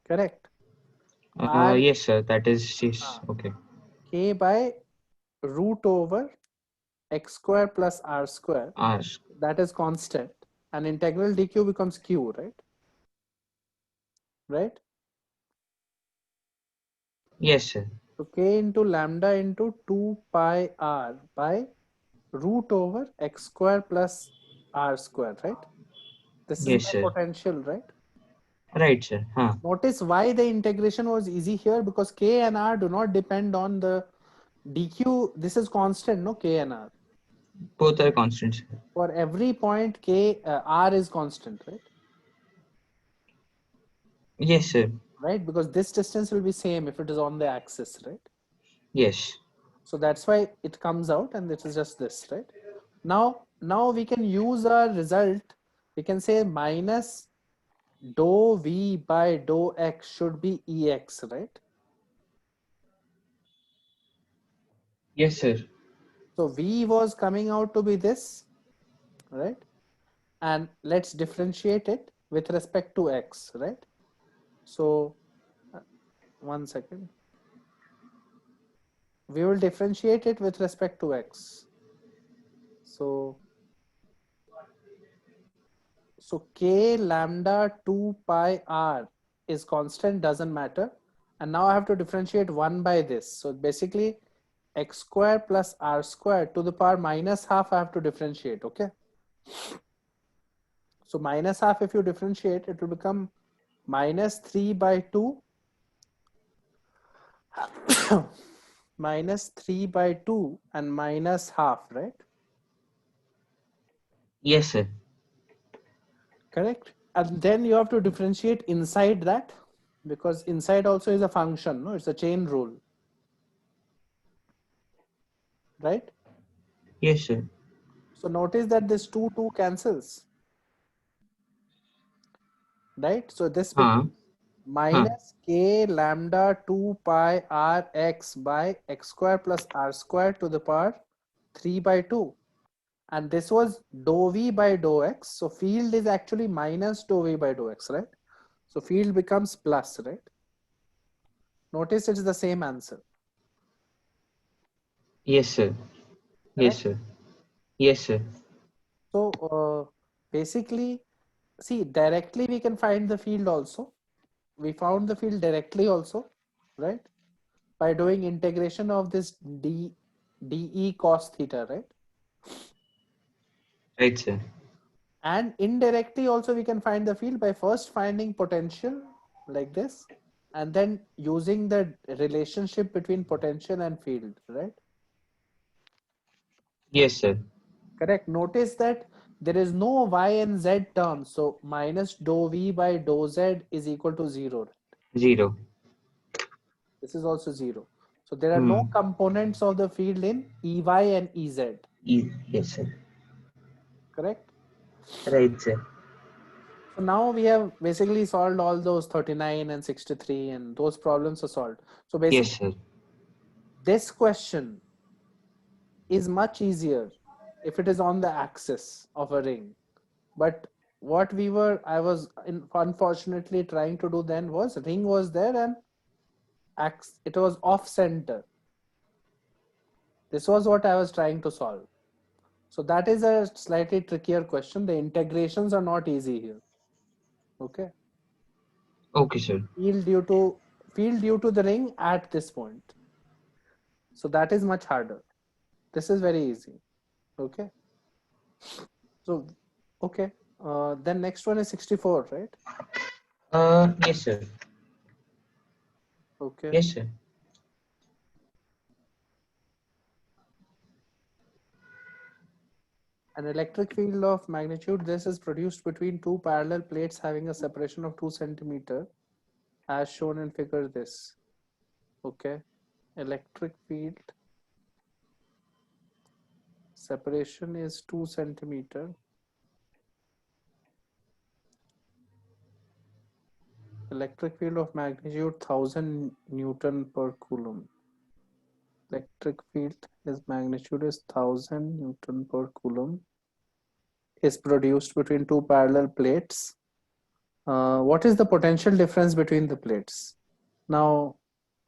Correct. R, yes, sir. That is yes. Okay. K by root over x square plus R square. Ask. That is constant. And integral dq becomes q, right? Right? Yes, sir. So k into lambda into 2 pi r by root over x square plus R square, right? This is Yes, my sir. potential, right? Right, sir. Huh. Notice why the integration was easy here, because k and r do not depend on the dq. This is constant, no, k and r. Both are constants. For every point, r is constant, right? Yes, sir. Right, because this distance will be same if it is on the axis, right? Yes. So that's why it comes out, and it is just this, right? Now we can use our result. We can say minus dou v by dou x should be ex, right? Yes, sir. So v was coming out to be this, right? And let's differentiate it with respect to x, right? So 1 second. We will differentiate it with respect to x. So k lambda 2 pi r is constant, doesn't matter. And now I have to differentiate 1 by this. So basically x square plus r square to the power minus half I have to differentiate, okay? So minus half, if you differentiate, it will become minus 3 by 2 minus 3 by 2 and minus half, right? Yes, sir. Correct. And then you have to differentiate inside that, because inside also is a function, no? It's a chain rule, right? Yes, sir. So notice that this 2 cancels, right? So this Huh. becomes minus k lambda 2 pi r x by x square plus r square to the power 3 by 2. And this was dou v by dou x. So field is actually minus dou v by dou x, right? So field becomes plus, right? Notice it's the same answer. Yes, sir. Yes, Correct? sir. Yes, sir. So basically, see, directly we can find the field also. We found the field directly also, right? By doing integration of this dE cos theta, right? Right, sir. And indirectly also we can find the field by first finding potential like this, and then using the relationship between potential and field, right? Yes, sir. Correct. Notice that there is no y and z term, so minus dou v by dou z is equal to 0. Zero. This is also 0. So there are no Hmm. components of the field in ey and ez. Yes, sir. Correct. Right, sir. So now we have basically solved all those 39 and 63, and those problems are solved. So basically Yes, sir. this question is much easier if it is on the axis of a ring. But what I was unfortunately trying to do then was ring was there and it was off center. This was what I was trying to solve. So that is a slightly trickier question. The integrations are not easy here. Okay. Okay, sir. Field due to the ring at this point. So that is much harder. This is very easy. Okay. So, okay. Then next one is 64, right? Yes, sir. Okay. Yes, sir. An electric field of magnitude this is produced between two parallel plates having a separation of 2 centimeter. as shown in figure this. Okay, electric field separation is 2 centimeter. Electric field of magnitude 1000 Newton per Coulomb. Electric field is magnitude is 1000 Newton per Coulomb. Is produced between two parallel plates. What is the potential difference between the plates? Now,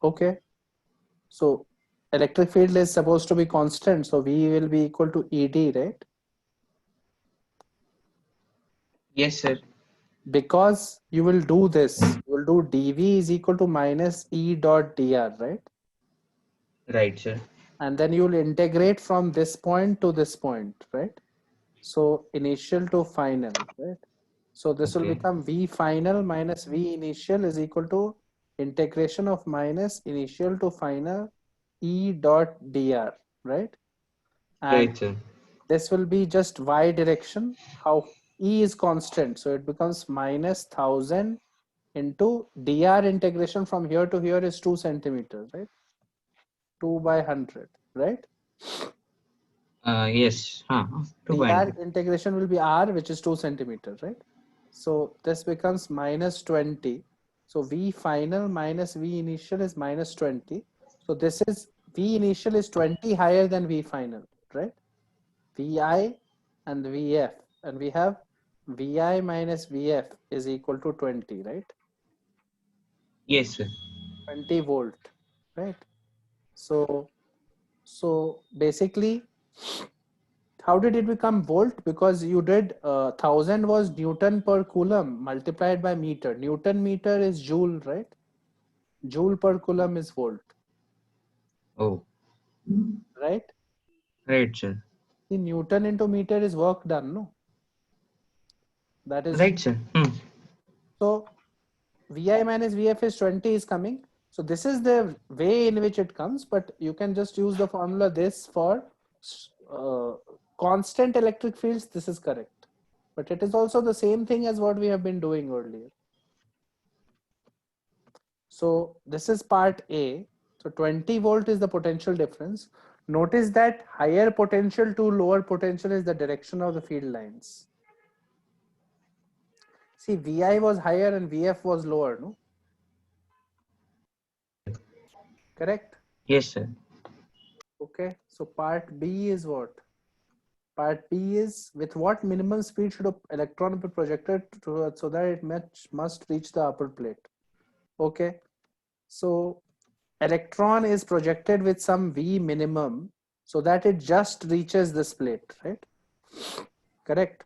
okay, so electric field is supposed to be constant, so V will be equal to ED, right? Yes, sir. Because you will do this, you will do dV is equal to minus E dot dr, right? Right, sir. And then you will integrate from this point to this point, right? So initial to final, right? So this will Okay. become V final minus V initial is equal to integration of minus initial to final E dot dr, right? And Right, sir. this will be just Y direction. How E is constant, so it becomes minus 1000 into dr integration from here to here is 2 centimeters, right? 2 by 100, right? Yes. Two dr point. integration will be r, which is 2 centimeters, right? So this becomes minus 20. So V final minus V initial is minus 20. So this is V initial is 20 higher than V final, right? Vi and Vf, and we have Vi minus Vf is equal to 20, right? Yes, sir. 20 volt, right? So basically, how did it become volt? Because you did 1000 was Newton per Coulomb multiplied by meter. Newton meter is joule, right? Joule per Coulomb is volt, Oh, right? right, sir. The Newton into meter is work done, no? That is Right, sir. so Vi minus Vf is 20 is coming. So this is the way in which it comes, but you can just use the formula this for uh, constant electric fields. This is correct, but it is also the same thing as what we have been doing earlier. So this is part A. So 20 volt is the potential difference. Notice that higher potential to lower potential is the direction of the field lines. See, Vi was higher and Vf was lower, no? Correct? Yes, sir. Okay, so part B is what? Part B is with what minimum speed should an electron be projected so that it must reach the upper plate. Okay, so electron is projected with some V minimum so that it just reaches this plate, right? Correct.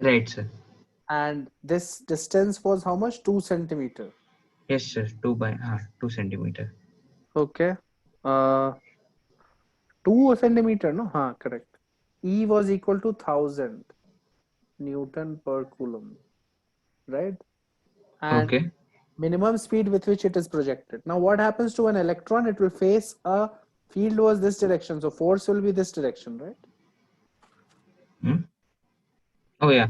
Right, sir. And this distance was how much? 2 centimeter. Yes, sir. 2 centimeter. Okay. 2 centimeter, no? Correct. E was equal to 1000 Newton per Coulomb, right? And Okay. minimum speed with which it is projected. Now what happens to an electron? It will face a field was this direction. So force will be this direction, right? Oh, yeah.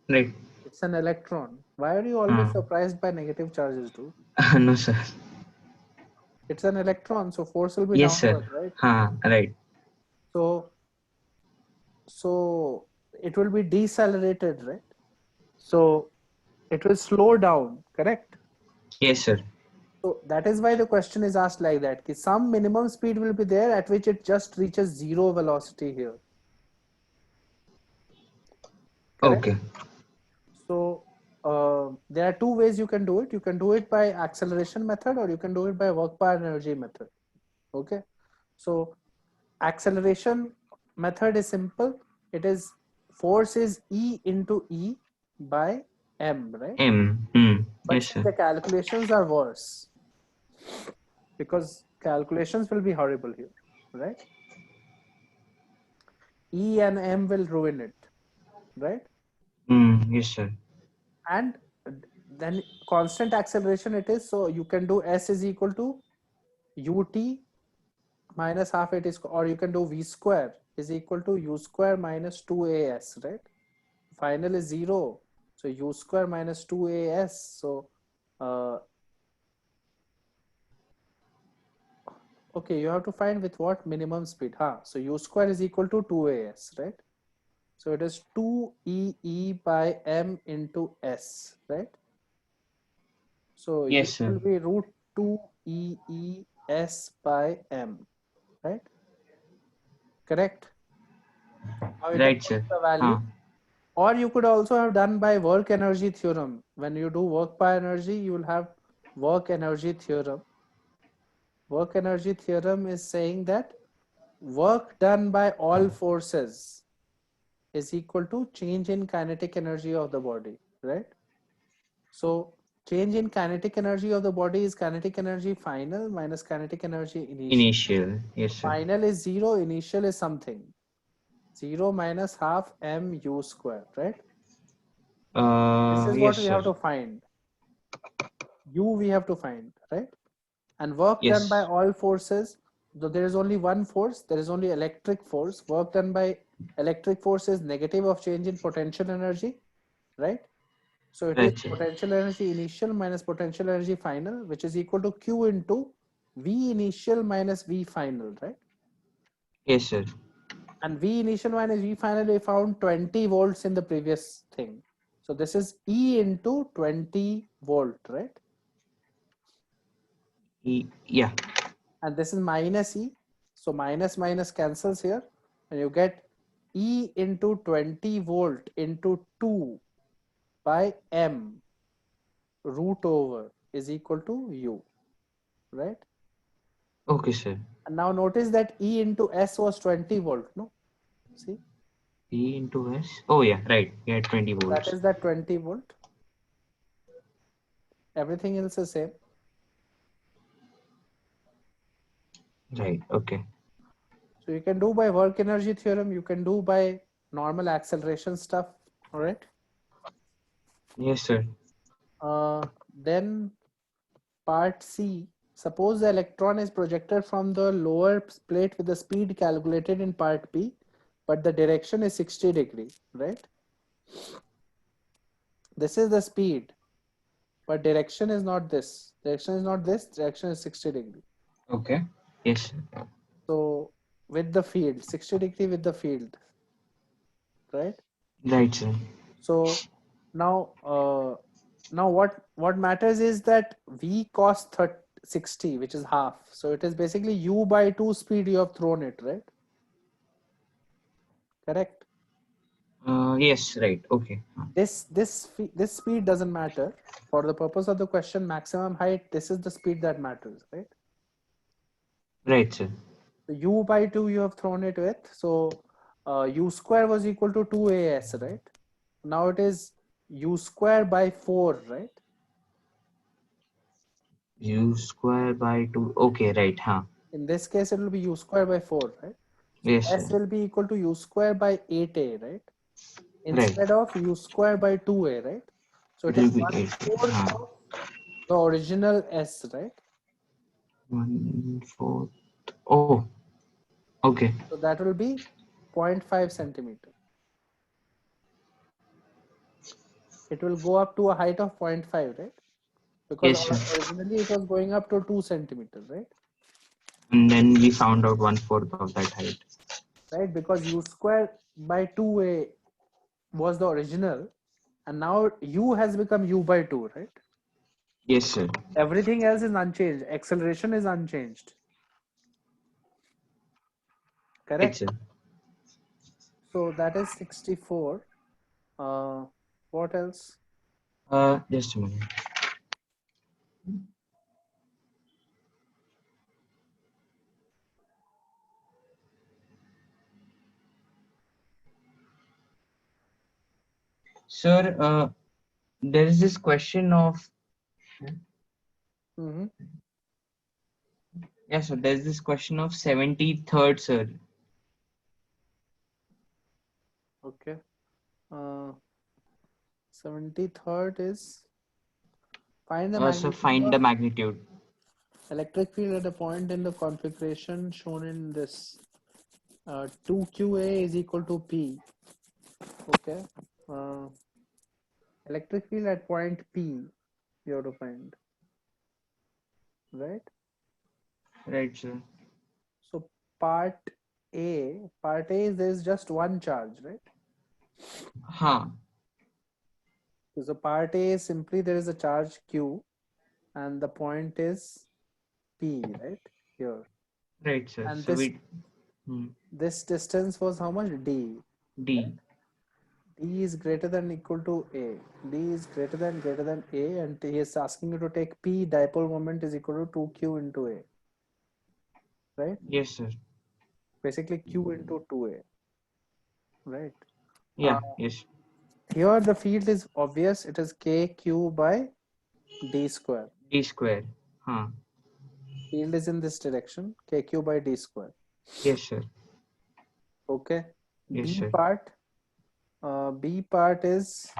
Right. It's an electron. Why are you always surprised by negative charges, dude? No, sir. It's an electron, so force will be Yes, sir. downward, right? Right. So it will be decelerated, right? So it will slow down, correct? Yes, sir. So that is why the question is asked like that. Ki some minimum speed will be there at which it just reaches zero velocity here. Correct? Okay. So there are two ways you can do it. You can do it by acceleration method or you can do it by work power energy method. Okay. So acceleration method is simple. It is force is E into E by M, right? But Yes, sir. the calculations are worse because calculations will be horrible here, right? E and M will ruin it, right? Yes, sir. And then constant acceleration it is, so you can do S is equal to ut minus half it is, or you can do V square is equal to U square minus 2as, right? Final is 0, so U square minus 2as. So okay, you have to find with what minimum speed. So u square is equal to 2as, right? So it is 2ee by m into s, right? So u Yes, sir. will be root 2ee s by m, right? Correct? Now you can Right, put sir. the value. Or you could also have done by work energy theorem. When you do work by energy, you will have work energy theorem. Work energy theorem is saying that work done by all forces is equal to change in kinetic energy of the body, right? So change in kinetic energy of the body is kinetic energy final minus kinetic energy initial. Initial. Yes, sir. Final is 0, initial is something. 0 minus half mu square, right? This is what Yes, we sir. have to find. U we have to find, right? And work done by Yes. all forces, though there is only one force, there is only electric force. Work done by electric force is negative of change in potential energy, right? So it is Right, sir. potential energy initial minus potential energy final, which is equal to Q into V initial minus V final, right? Yes, sir. And V initial minus V final, we found 20 volts in the previous thing. So this is E into 20 volt, right? Yeah. And this is minus E. So minus minus cancels here, and you get E into 20 volt into 2 by M root over is equal to U, right? Okay, sir. And now notice that E into S was 20 volt, no? See, E into S. Oh, yeah. Right. Yeah, 20 that volts. is that 20 volt. Everything else is same. Right. Okay. So you can do by work energy theorem, you can do by normal acceleration stuff, all right? Yes, sir. Then part C, suppose the electron is projected from the lower plate with the speed calculated in part B, but the direction is 60 degree, right? This is the speed, but direction is not this. Direction is not this, direction is 60 degree. Okay. Yes, sir. So with the field, 60 degree with the field, right? Right, sir. So now, now what matters is that V cos 60, which is half. So it is basically U by 2 speed you have thrown it, right? Correct. Yes, right. Okay. This speed doesn't matter for the purpose of the question. Maximum height. This is the speed that matters, right? Right, sir. So U by 2 you have thrown it with. So U square was equal to 2as, right? Now it is U square by 4, right? U square by 2. Okay, right. In this case, it will be U square by 4, right? So Yes, sir. S will be equal to U square by 8a, right? Right. Instead of U square by 2a, right? So It it is will be 8. 1/4 of the original S, right? 1/4. Oh, okay. So that will be 0.5 centimeter. It will go up to a height of 0.5, right? Because Yes, sir. originally it was going up to 2 centimeters, right? And then we found out 1/4 of that height. Right, because U square by 2a was the original, and now U has become U by 2, right? Yes, sir. Everything else is unchanged. Acceleration is unchanged. Right, Correct. sir. So that is 64. What else? Just a minute. Sir, there is this question of Mm-hmm. yeah, sir. There's this question of 73rd, sir. Okay. 73rd is find the So magnitude find of the magnitude. electric field at a point in the configuration shown in this. 2qa is equal to P. Okay. Uh, electric field at point P you have to find, right? Right, sir. part A is there's just one charge, right? Huh. So part A is simply there is a charge Q and the point is P, right? Here. Right, sir. And So this distance was how much? D. D. D is greater than equal to A. D is greater than A, and he is asking you to take P dipole moment is equal to 2Q into A. Right? Yes, sir. Basically Q into 2A. Right? Yeah. Yes. Here the field is obvious. It is KQ by D square. D square. Huh. Field is in this direction. KQ by D square. Yes, sir. Okay. Yes, B sir. part is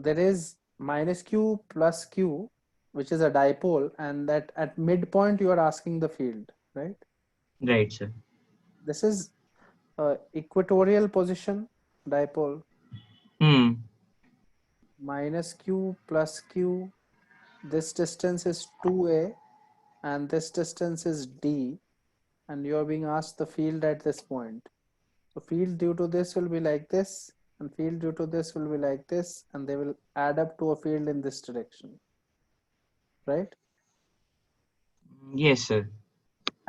there is minus Q plus Q, which is a dipole, and that at midpoint you are asking the field, right? Right, sir. This is equatorial position dipole. Minus Q plus Q. This distance is 2A and this distance is D, and you are being asked the field at this point. So field due to this will be like this, and field due to this will be like this, and they will add up to a field in this direction, right? Yes, sir.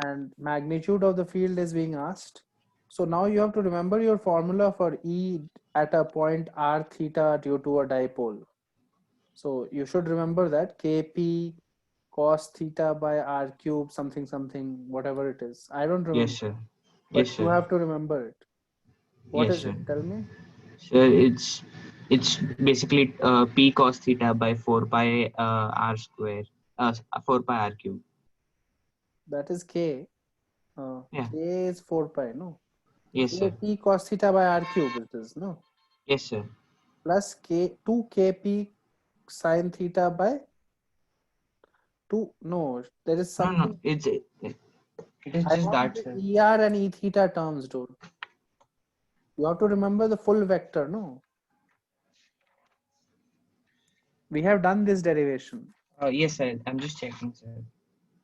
And magnitude of the field is being asked. So now you have to remember your formula for E at a point r theta due to a dipole. So you should remember that Kp cos theta by r cube something whatever it is. I don't remember. Yes, sir. But Yes, you sir. have to remember it. What Yes, is sir. it? Tell me. So it's basically P cos theta by 4 pi r square. 4 pi r cube. That is K. Yeah. K is 4 pi, no? Yes, K sir. P cos theta by r cube it is, no? Yes, sir. Plus K 2 Kp sin theta by 2. No, there is No, something. it is I just want that, the sir. ER and E theta terms, dude. You have to remember the full vector, no? We have done this derivation. Yes, sir. I'm just checking, sir.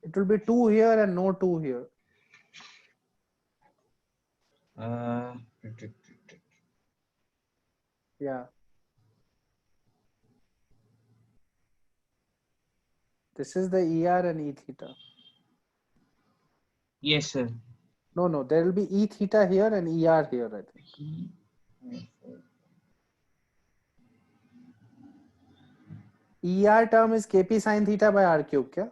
It will be 2 here and no 2 here. Uh, Yeah. This is the ER and E theta. yes, sir. No, there will be E theta here and ER here, I think. ER term is Kp sin theta by r cube, kya?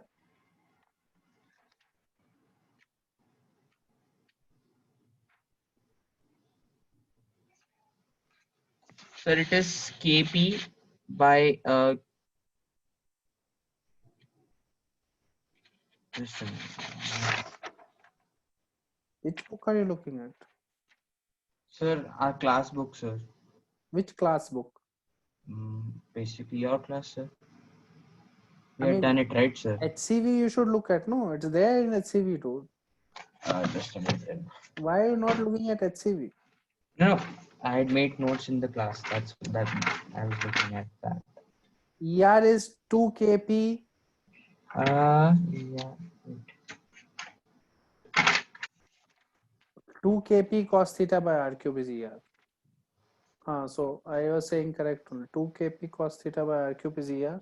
Sir, it is Kp by just a minute. Which book are you looking at? Sir, our class book, sir. Which class book? Basically your class, sir. We I have mean, done it right, sir. HCV you should look at. No, it's there in HCV, dude. Just a minute. Why are you not looking at HCV? No, I had made notes in the class. That's that I was looking at that. ER is 2 Kp. Yeah. 2 Kp cos theta by r cube is ER. So I was saying correct only. 2 Kp cos theta by r cube is ER.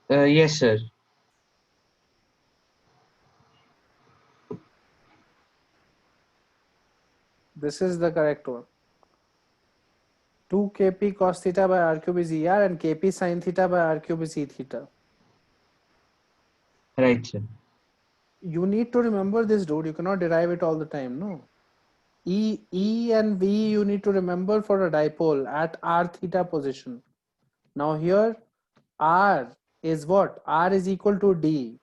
Yes, sir. This is the correct one. 2 Kp cos theta by r cube is ER and Kp sin theta by r cube is E theta. Right, sir. You need to remember this, dude. You cannot derive it all the time, no? E and V you need to remember for a dipole at r theta position. Now here R is what? R is equal to D.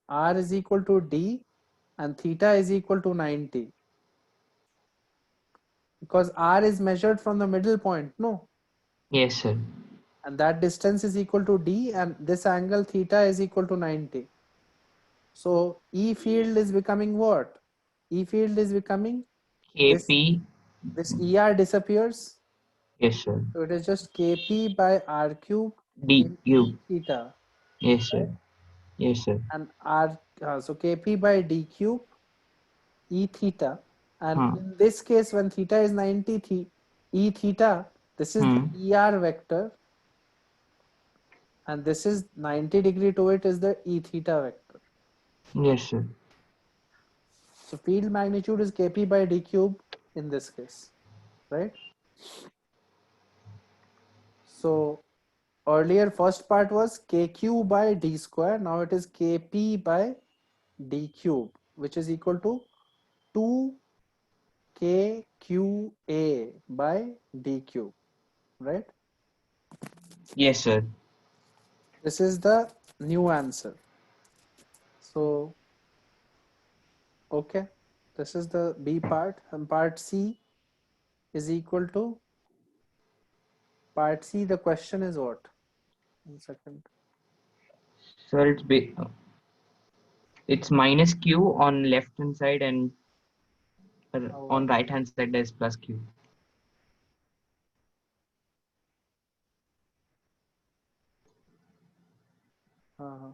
R is equal to D and theta is equal to 90. Because R is measured from the middle point, no? Yes, sir. And that distance is equal to D and this angle theta is equal to 90. So E field is becoming what? E field is becoming Kp. this ER disappears. Yes, sir. So it is just Kp by R cube D in E cube. theta. Yes, sir. Right? Yes, sir. and r so kp by d cube e theta, and Huh. in this case when theta is 90 e theta, this is Hmm. the er vector, and this is 90° to it is the e theta vector. Yes, sir. So field magnitude is kp by d cube in this case, right? So earlier first part was kq by d square, now it is kp by d cube, which is equal to 2 kqa by d cube, right? Yes, sir. This is the new answer. So okay, this is the B part, and part C is equal to part C. The question is what? 1 second. Sir, it's minus q on left hand side, and on Oh, right hand side there's plus q. uh,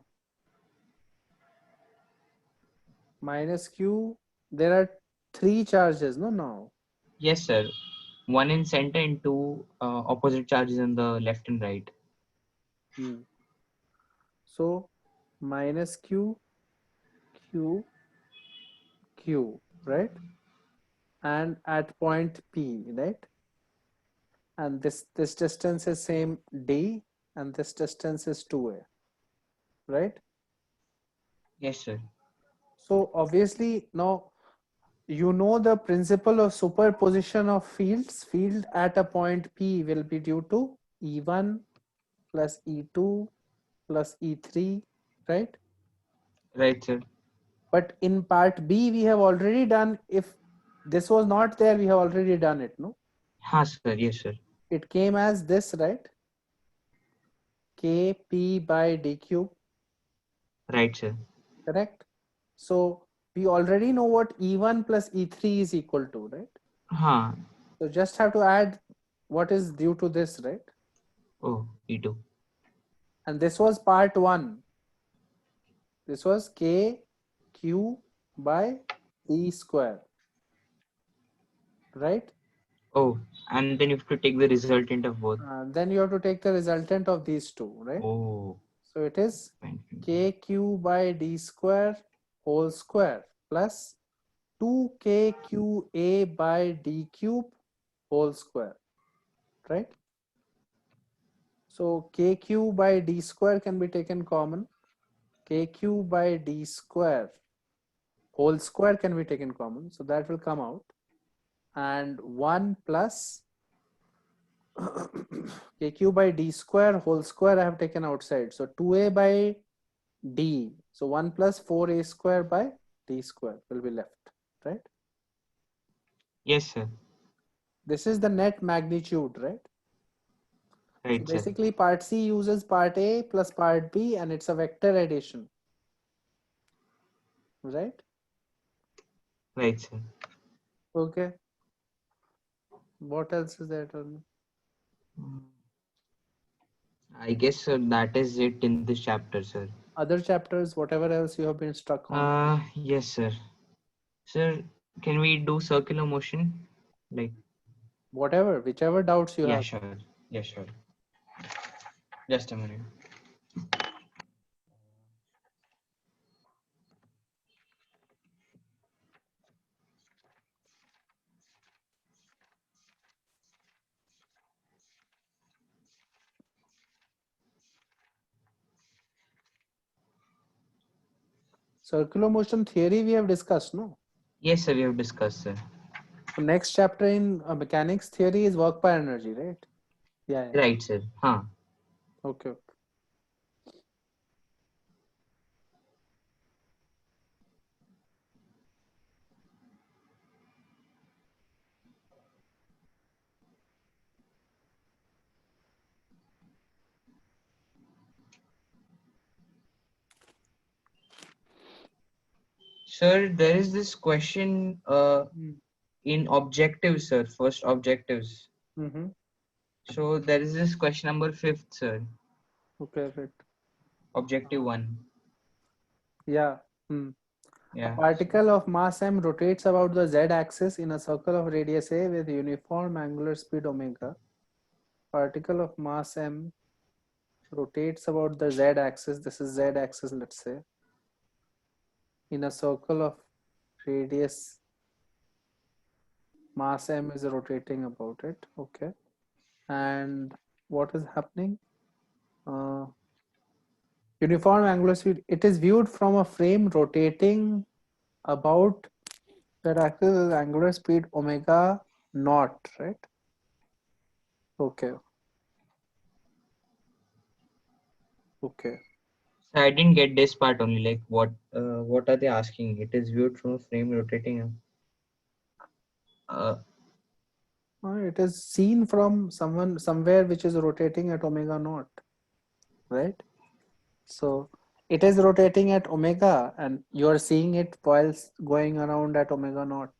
minus Q. There are 3 charges, no? Now. Yes, sir. One in center and two opposite charges on the left and right. Hmm. So minus Q, Q, Q, right? And at point P, right? And this distance is same D, and this distance is 2a, right? Yes, sir. So obviously now you know the principle of superposition of fields. Field at a point P will be due to E1 plus E2 plus E3, right? Right, sir. But in part B, we have already done, if this was not there, we have already done it, no? Ha, sir. Yes, sir. It came as this, right? Kp by d cube, Right, sir. correct? So we already know what E1 plus E3 is equal to, right? Ha. So just have to add what is due to this, right? Oh, E2. And this was part 1. This was kq by d square, right? Oh, and then you have to take the resultant of both. Then you have to take the resultant of these two, right? Oh, So it is fine, fine. kq by d square whole square plus 2kqa by d cube whole square, right? So kq by d square can be taken common. Kq by d square whole square can be taken common. So that will come out. And 1 plus kq by d square whole square I have taken outside. So 2a by d. So 1 plus 4a square by d square will be left, right? Yes, sir. This is the net magnitude, right? So Right, sir. basically part C uses part A plus part B, and it's a vector addition, right? Right, sir. Okay. What else is there? I guess, sir, that is it in this chapter, sir. Other chapters, whatever else you have been stuck on? Yes, sir. Sir, can we do circular motion? Like, Whatever, whichever doubts you yeah, have. sure. Yeah, sure. Just a minute. Circular motion theory we have discussed, no? Yes, sir, we have discussed, sir. So next chapter in mechanics theory is work by energy, right? Yeah. Right, sir. Huh. Okay. Sir, there is this question in objectives, sir. First objectives. Mm-hmm. So there is this question number 5th, sir. Okay, right. Objective 1. Yeah. Hmm. A Yeah. particle of mass m rotates about the z-axis in a circle of radius a with uniform angular speed omega. Particle of mass m rotates about the z-axis. This is z-axis, let's say, in a circle of radius. Mass m is rotating about it. Okay. And what is happening? Uniform angular speed. It is viewed from a frame rotating about that axis is angular speed omega naught, right? Okay. Okay. So I didn't get this part only. Like what are they asking? It is viewed from a frame rotating. Uh, It is seen from somewhere which is rotating at omega naught, right? So it is rotating at omega and you are seeing it while going around at omega naught.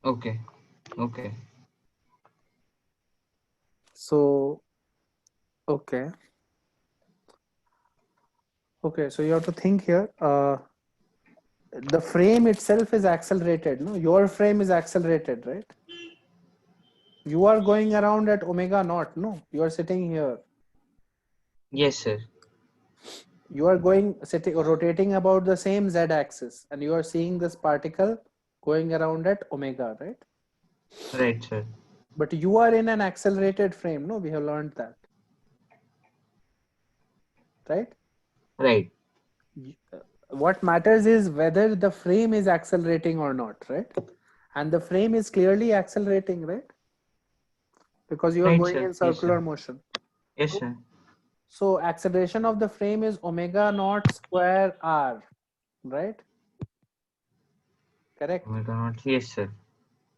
okay. Okay. So, okay. Okay, so you have to think here. The frame itself is accelerated. No, your frame is accelerated, right? You are going around at omega naught. No, you are sitting here. Yes, sir. You are going sitting rotating about the same z-axis, and you are seeing this particle going around at omega, right? Right, sir. But you are in an accelerated frame. No, we have learned that, right? Right. What matters is whether the frame is accelerating or not, right? And the frame is clearly accelerating, right? Because you are Right, going sir. in Yes, circular sir. motion. Yes, sir. So acceleration of the frame is omega naught square r, right? Correct. Omega naught. Yes, sir.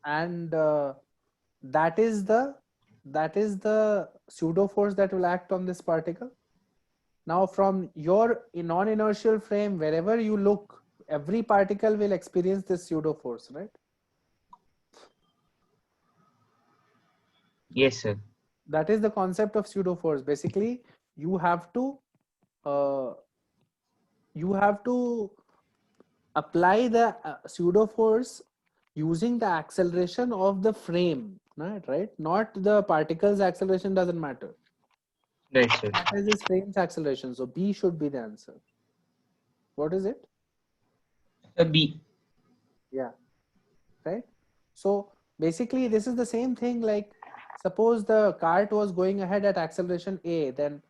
And that is the pseudo force that will act on this particle. Now from your non-inertial frame, wherever you look, every particle will experience this pseudo force, right? Yes, sir. That is the concept of pseudo force. Basically, you have to uh, apply the pseudo force using the acceleration of the frame, right? Not the particle's acceleration doesn't matter. Right, sir. What is this frame's acceleration? So B should be the answer. What is it? B. Yeah, right. So basically, this is the same thing. Like, suppose the cart was going ahead at acceleration a, then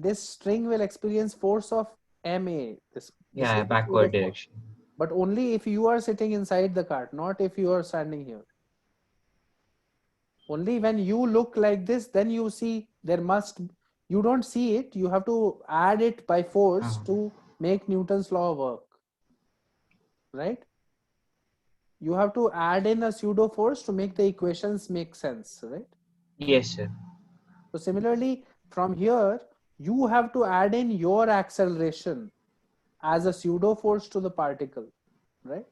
this string will experience force of ma. This Yeah, is the pseudo backward force. direction. But only if you are sitting inside the cart, not if you are standing here. Only when you look like this, then you see you don't see it, you have to add it by force to make Newton's law work, right? You have to add in a pseudo force to make the equations make sense, right? Yes, sir. So similarly, from here, you have to add in your acceleration as a pseudo force to the particle, right?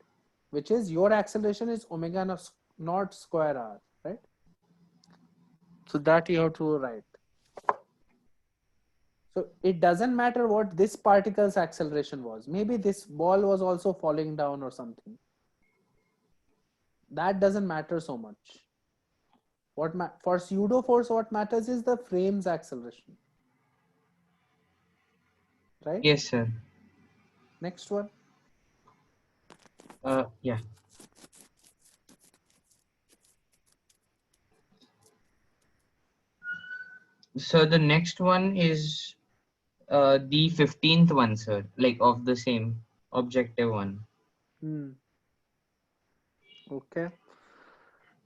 Which is your acceleration is omega naught square r, right? So that you have to write. So it doesn't matter what this particle's acceleration was. Maybe this ball was also falling down or something. That doesn't matter so much. For pseudo force, what matters is the frame's acceleration, right? Yes, sir. Next one. Yeah. So the next one is the 15th one, sir. Like of the same objective one. Okay.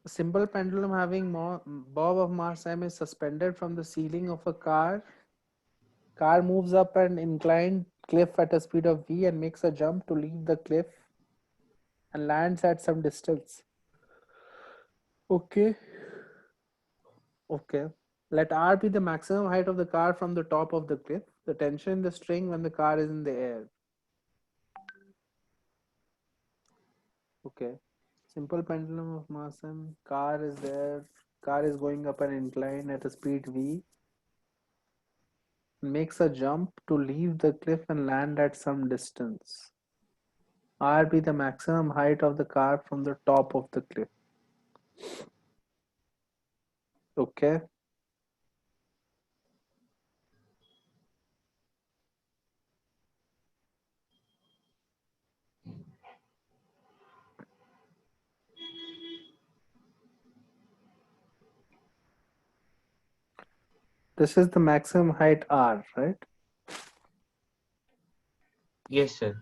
A simple pendulum having bob of mass m is suspended from the ceiling of a car. Car moves up an inclined cliff at a speed of v and makes a jump to leave the cliff and lands at some distance. Okay. Okay. Let R be the maximum height of the car from the top of the cliff. The tension in the string when the car is in the air. Okay. Simple pendulum of mass m. Car is there. Car is going up an incline at a speed v. Makes a jump to leave the cliff and land at some distance. R be the maximum height of the car from the top of the cliff. Okay. This is the maximum height R, right? Yes, sir.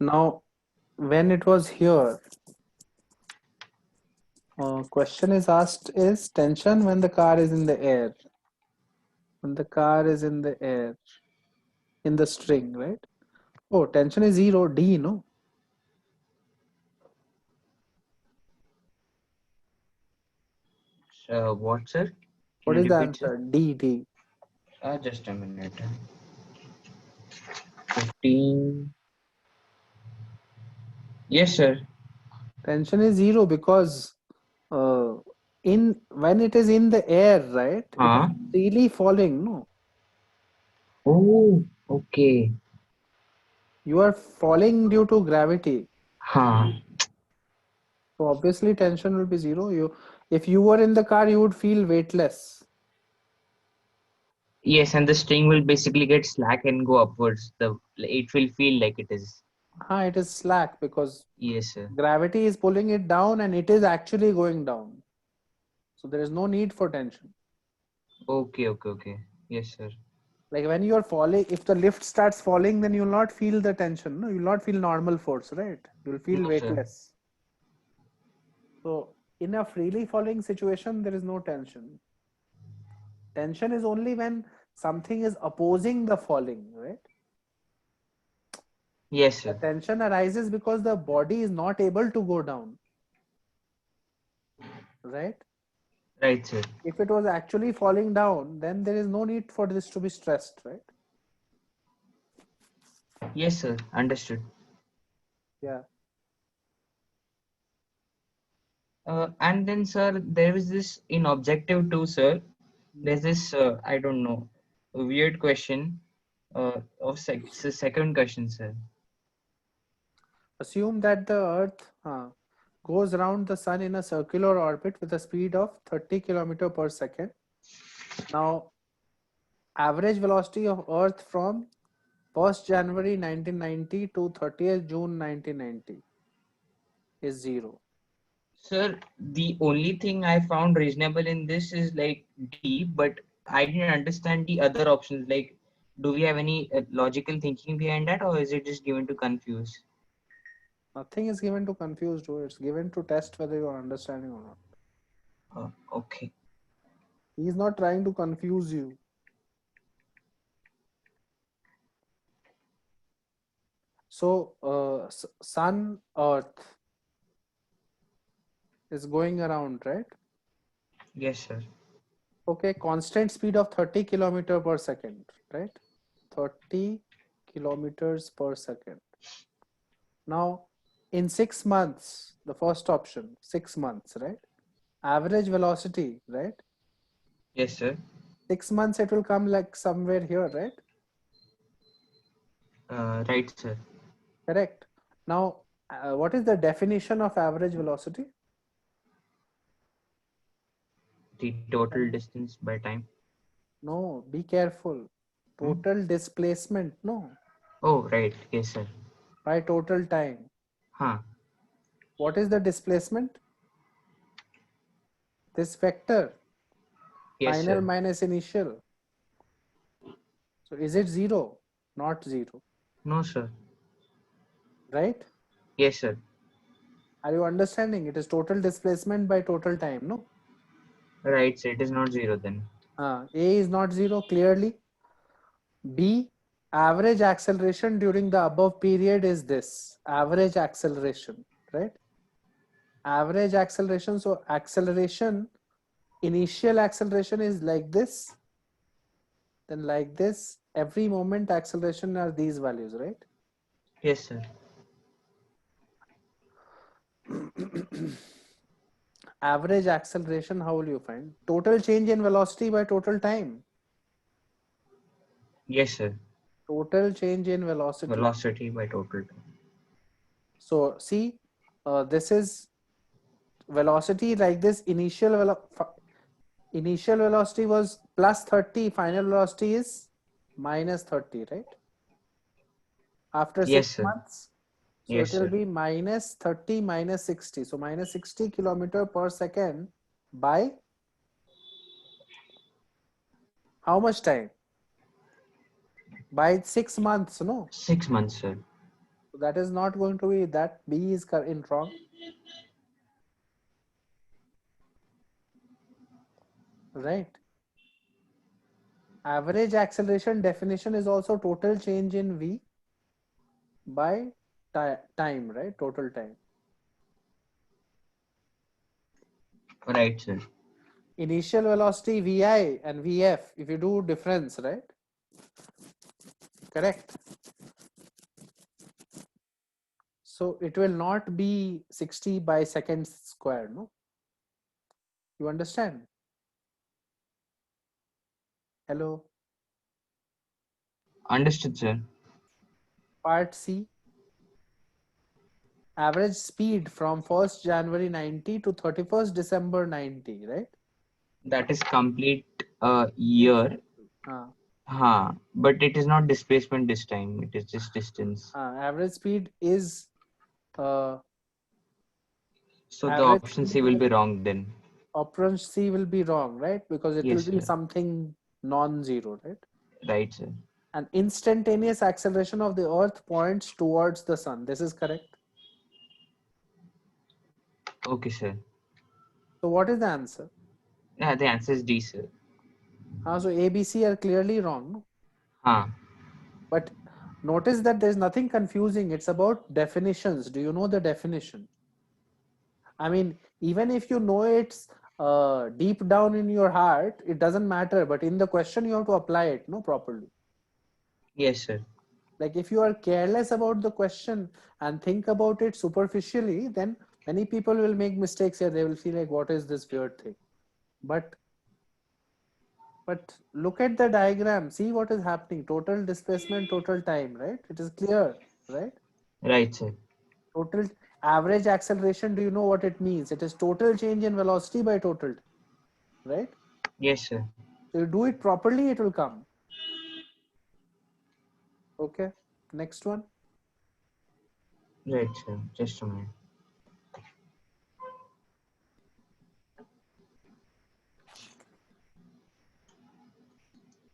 Now, when it was here, question is asked is tension when the car is in the air. When the car is in the air, in the string, right? Oh, tension is 0, D, no? What, sir? What Can is you the repeat, sir? answer? D, D. Just a minute. 15. Yes, sir. Tension is 0 because when it is in the air, right? It is freely falling, no? Oh, okay. You are falling due to gravity. Huh. So obviously tension will be 0. If you were in the car, you would feel weightless. Yes, and the string will basically get slack and go upwards. It will feel like it is. It is slack because Yes, sir. gravity is pulling it down and it is actually going down. So there is no need for tension. Okay. Yes, sir. Like when you are falling, if the lift starts falling, then you will not feel the tension. No, you will not feel normal force, right? You will feel No, sir. weightless. So in a freely falling situation, there is no tension. Tension is only when something is opposing the falling, right? Yes, The sir. tension arises because the body is not able to go down, right? Right, sir. If it was actually falling down, then there is no need for this to be stressed, right? Yes, sir. Understood. Yeah. And then, sir, there is this in objective too, sir. There's this, I don't know, a weird question it's the second question, sir. Assume that the Earth goes around the Sun in a circular orbit with a speed of 30 km per second. Now, average velocity of Earth from 1st January 1990 to 30th June 1990 is 0. Sir, the only thing I found reasonable in this is like D, but I didn't understand the other options. Like, do we have any logical thinking behind that, or is it just given to confuse? Nothing is given to confuse you. It's given to test whether you are understanding or not. Okay. He is not trying to confuse you. So, Sun, Earth is going around, right? Yes, sir. Okay, constant speed of 30 km per second, right? 30 kilometers per second. Now, in 6 months, the first option, 6 months, right? Average velocity, right? Yes, sir. 6 months, it will come like somewhere here, right? Right, sir. Correct. Now, what is the definition of average velocity? The total distance by time. No, be careful. Total displacement, no, Oh, right. Yes, sir. by total time. Huh. What is the displacement? This vector, Yes, final sir. minus initial. So is it 0? Not 0, No, sir. right? Yes, sir. Are you understanding? It is total displacement by total time, no? Right, sir. It is not 0 then. A is not 0, clearly. B, average acceleration during the above period is this. Average acceleration, right? Average acceleration. So acceleration, initial acceleration is like this. Then like this. Every moment acceleration are these values, right? Yes, sir. Average acceleration, how will you find? Total change in velocity by total time. Yes, sir. Total change in velocity. Velocity by total time. So see, this is velocity like this. Initial velocity was plus 30. Final velocity is minus 30, right? After Yes, 6 sir. months. So Yes, it will sir. be minus 30 minus 60. So minus 60 kilometer per second by how much time? By 6 months, no? 6 months, sir. So that is not going to be that. B is in wrong. Right. Average acceleration definition is also total change in V by time, right? Total time. Right, sir. Initial velocity Vi and Vf, if you do difference, right? Correct. So it will not be 60 by seconds square, no? You understand? Hello. Understood, sir. Part C. Average speed from 1st January 90 to 31st December 90, right? That is complete year. But it is not displacement this time. It is just distance. Average speed is So the average option C speed will be wrong then. option C will be wrong, right? Because it Yes, will be sir. something non-zero, right? Right, sir. An instantaneous acceleration of the Earth points towards the sun. This is correct. Okay, sir. So what is the answer? Yeah, the answer is D, sir. So A, B, C are clearly wrong. No? But notice that there's nothing confusing. It's about definitions. Do you know the definition? I mean, even if you know it's deep down in your heart, it doesn't matter. But in the question, you have to apply it, no, properly. Yes, sir. Like if you are careless about the question and think about it superficially, then many people will make mistakes here. They will feel like, what is this weird thing? But look at the diagram. See what is happening. Total displacement, total time, right? It is clear, right? Right, sir. Total average acceleration. Do you know what it means? It is total change in velocity by total, right? Yes, sir. So you do it properly, it will come. Okay. Next one. Right, sir. Just a minute.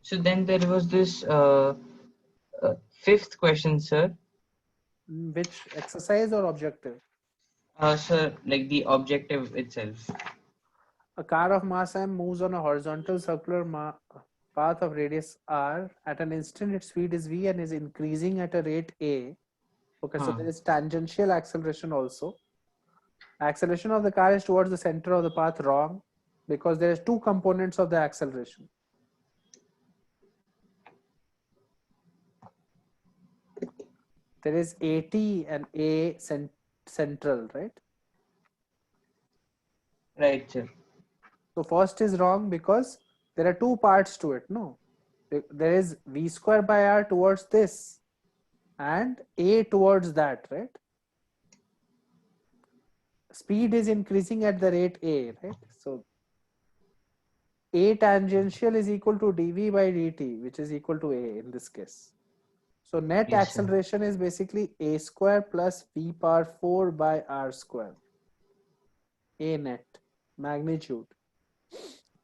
So then there was this fifth question, sir. Which exercise or objective? Sir, like the objective itself. A car of mass m moves on a horizontal circular path of radius r. At an instant, its speed is v and is increasing at a rate a. Okay, so there is tangential acceleration also. Acceleration of the car is towards the center of the path, wrong, because there is two components of the acceleration. There is AT and A central, right? Right, sir. So first is wrong because there are two parts to it, no? There is V square by R towards this and A towards that, right? Speed is increasing at the rate A, right? So A tangential is equal to dV by dt, which is equal to A in this case. So net Yes, sir. acceleration is basically A square plus V power 4 by R square. A net magnitude.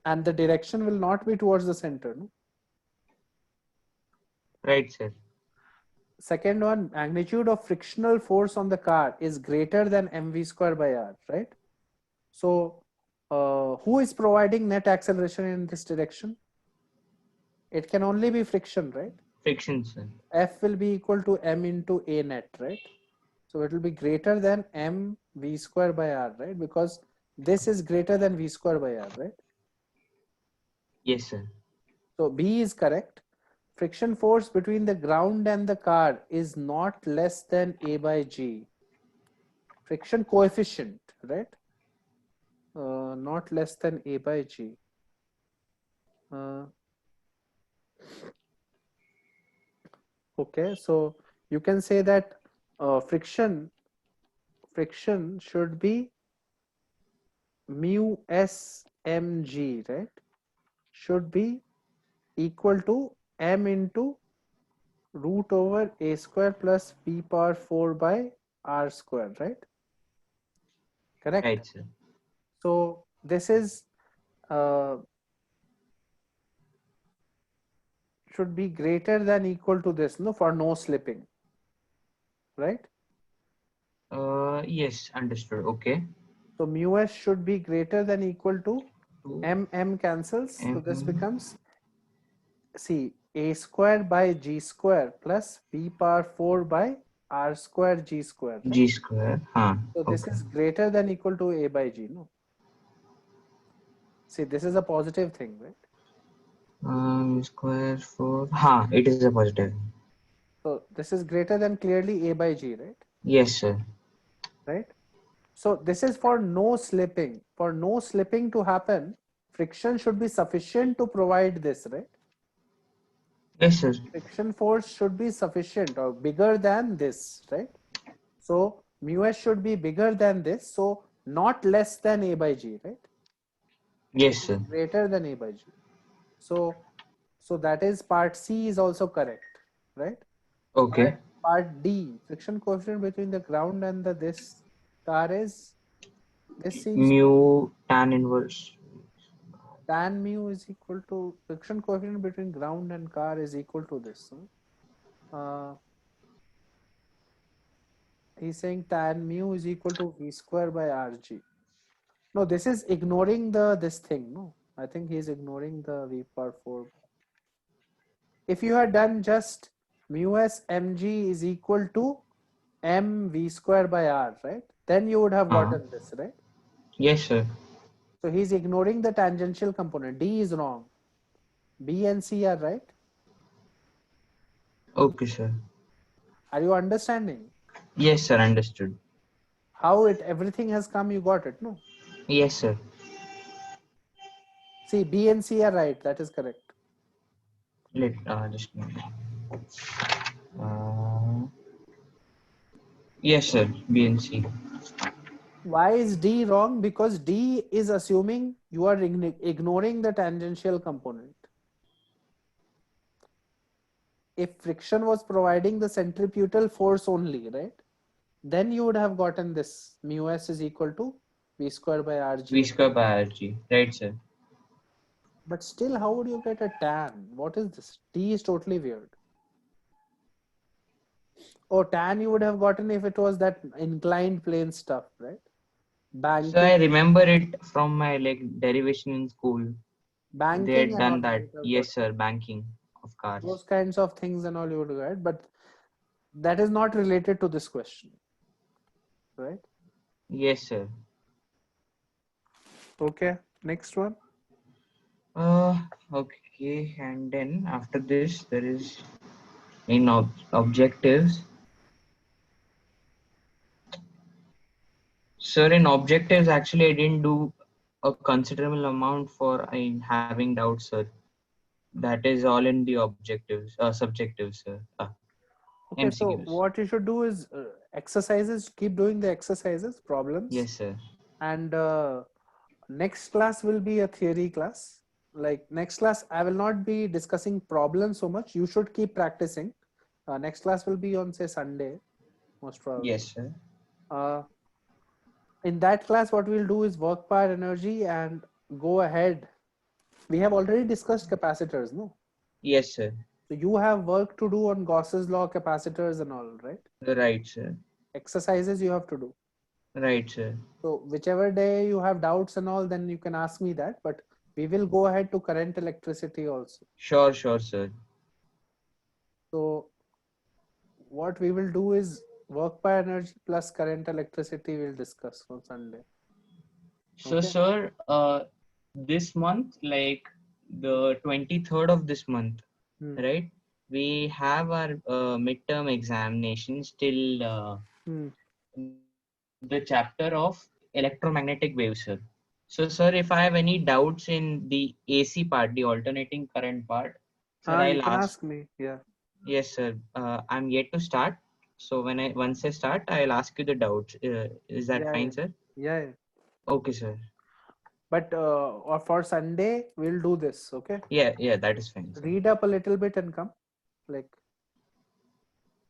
And the direction will not be towards the center, no? Right, sir. Second one, magnitude of frictional force on the car is greater than mv square by r, right? So who is providing net acceleration in this direction? It can only be friction, right? Friction, sir. F will be equal to m into a net, right? So it will be greater than m v square by r, right? Because this is greater than v square by r, right? Yes, sir. So B is correct. Friction force between the ground and the car is not less than A by G. Friction coefficient, right? Not less than A by G. Okay, so you can say that friction should be mu s mg, right? Should be equal to m into root over a square plus p power 4 by r square, right? Correct. Right, sir. So this is should be greater than equal to this, no, for no slipping, right? Yes, understood. Okay. So mu s should be greater than equal to m cancels, so this M. becomes, see, a square by g square plus p power 4 by r square g square, right? G square. Huh. So this Okay. is greater than equal to a by g, no? See, this is a positive thing, right? Square 4. Huh. It is a positive. So this is greater than clearly a by g, right? Yes, sir. Right? So this is for no slipping. For no slipping to happen, friction should be sufficient to provide this, right? Yes, sir. Friction force should be sufficient or bigger than this, right? So mu s should be bigger than this, so not less than a by g, right? Yes, sir. Greater than a by g. So that is part C is also correct, right? Okay. Part D, friction coefficient between the ground and the this car is, this seems Mu tan inverse. tan mu is equal to, friction coefficient between ground and car is equal to this. He's saying tan mu is equal to v square by rg. No, this is ignoring this thing. No, I think he's ignoring the v power 4. If you had done just mu s mg is equal to m v square by r, right? Then you would have gotten this, right? Yes, sir. So he's ignoring the tangential component. D is wrong. B and C are right. Okay, sir. Are you understanding Yes, sir. Understood. how everything has come? You got it, no? Yes, sir. See, B and C are right. That is correct. Let just a minute. Yes, sir. B and C. Why is D wrong? Because D is assuming you are ignoring the tangential component. If friction was providing the centripetal force only, right? Then you would have gotten this mu s is equal to v square by rg. V square by RG. Right, sir. But still, how would you get a tan? What is this? T is totally weird. Oh, tan you would have gotten if it was that inclined plane stuff, right? Banking. So I remember it from my derivation in school. Banking They had and done all that. you would have Yes, sir. Banking of got cars. those kinds of things and all you would have got, but that is not related to this question, right? Yes, sir. Okay, next one. Okay. And then after this, there is in objectives. Sir, in objectives, actually, I didn't do a considerable amount for in having doubts, sir. That is all in the objectives, subjectives, sir. Okay, so MCQs. what you should do is exercises, keep doing the exercises, problems. Yes, sir. And next class will be a theory class. Like next class, I will not be discussing problems so much. You should keep practicing. Next class will be on, say, Sunday, most probably. Yes, sir. In that class, what we'll do is work power energy and go ahead. We have already discussed capacitors, no? Yes, sir. So you have work to do on Gauss's law, capacitors and all, right? Right, sir. Exercises you have to do. Right, sir. So whichever day you have doubts and all, then you can ask me that. But we will go ahead to current electricity also. Sure, sir. So what we will do is work by energy plus current electricity we'll discuss on Sunday. So, Okay. sir, this month, like the 23rd of this month, right? We have our midterm examinations till the chapter of electromagnetic waves, sir. So, sir, if I have any doubts in the AC part, the alternating current part, sir, You I'll can ask. ask me. Yeah. Yes, sir. I'm yet to start. So once I start, I'll ask you the doubts. Is that Yeah, fine, yeah. sir? Yeah. Okay, sir. But or for Sunday, we'll do this. Okay. Yeah, that is fine, sir. Read up a little bit and come. Like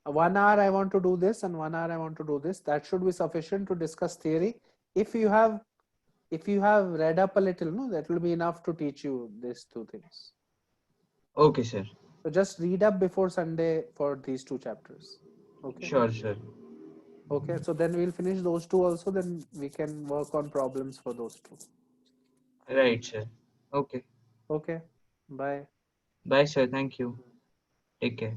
1 hour I want to do this and 1 hour I want to do this. That should be sufficient to discuss theory. If you have read up a little, no, that will be enough to teach you these two things. Okay, sir. So just read up before Sunday for these two chapters. Okay. Sure, sir. Okay. So then we'll finish those two also. Then we can work on problems for those two. Right, sir. Okay. Okay. Bye. Bye, sir. Thank you. Take care.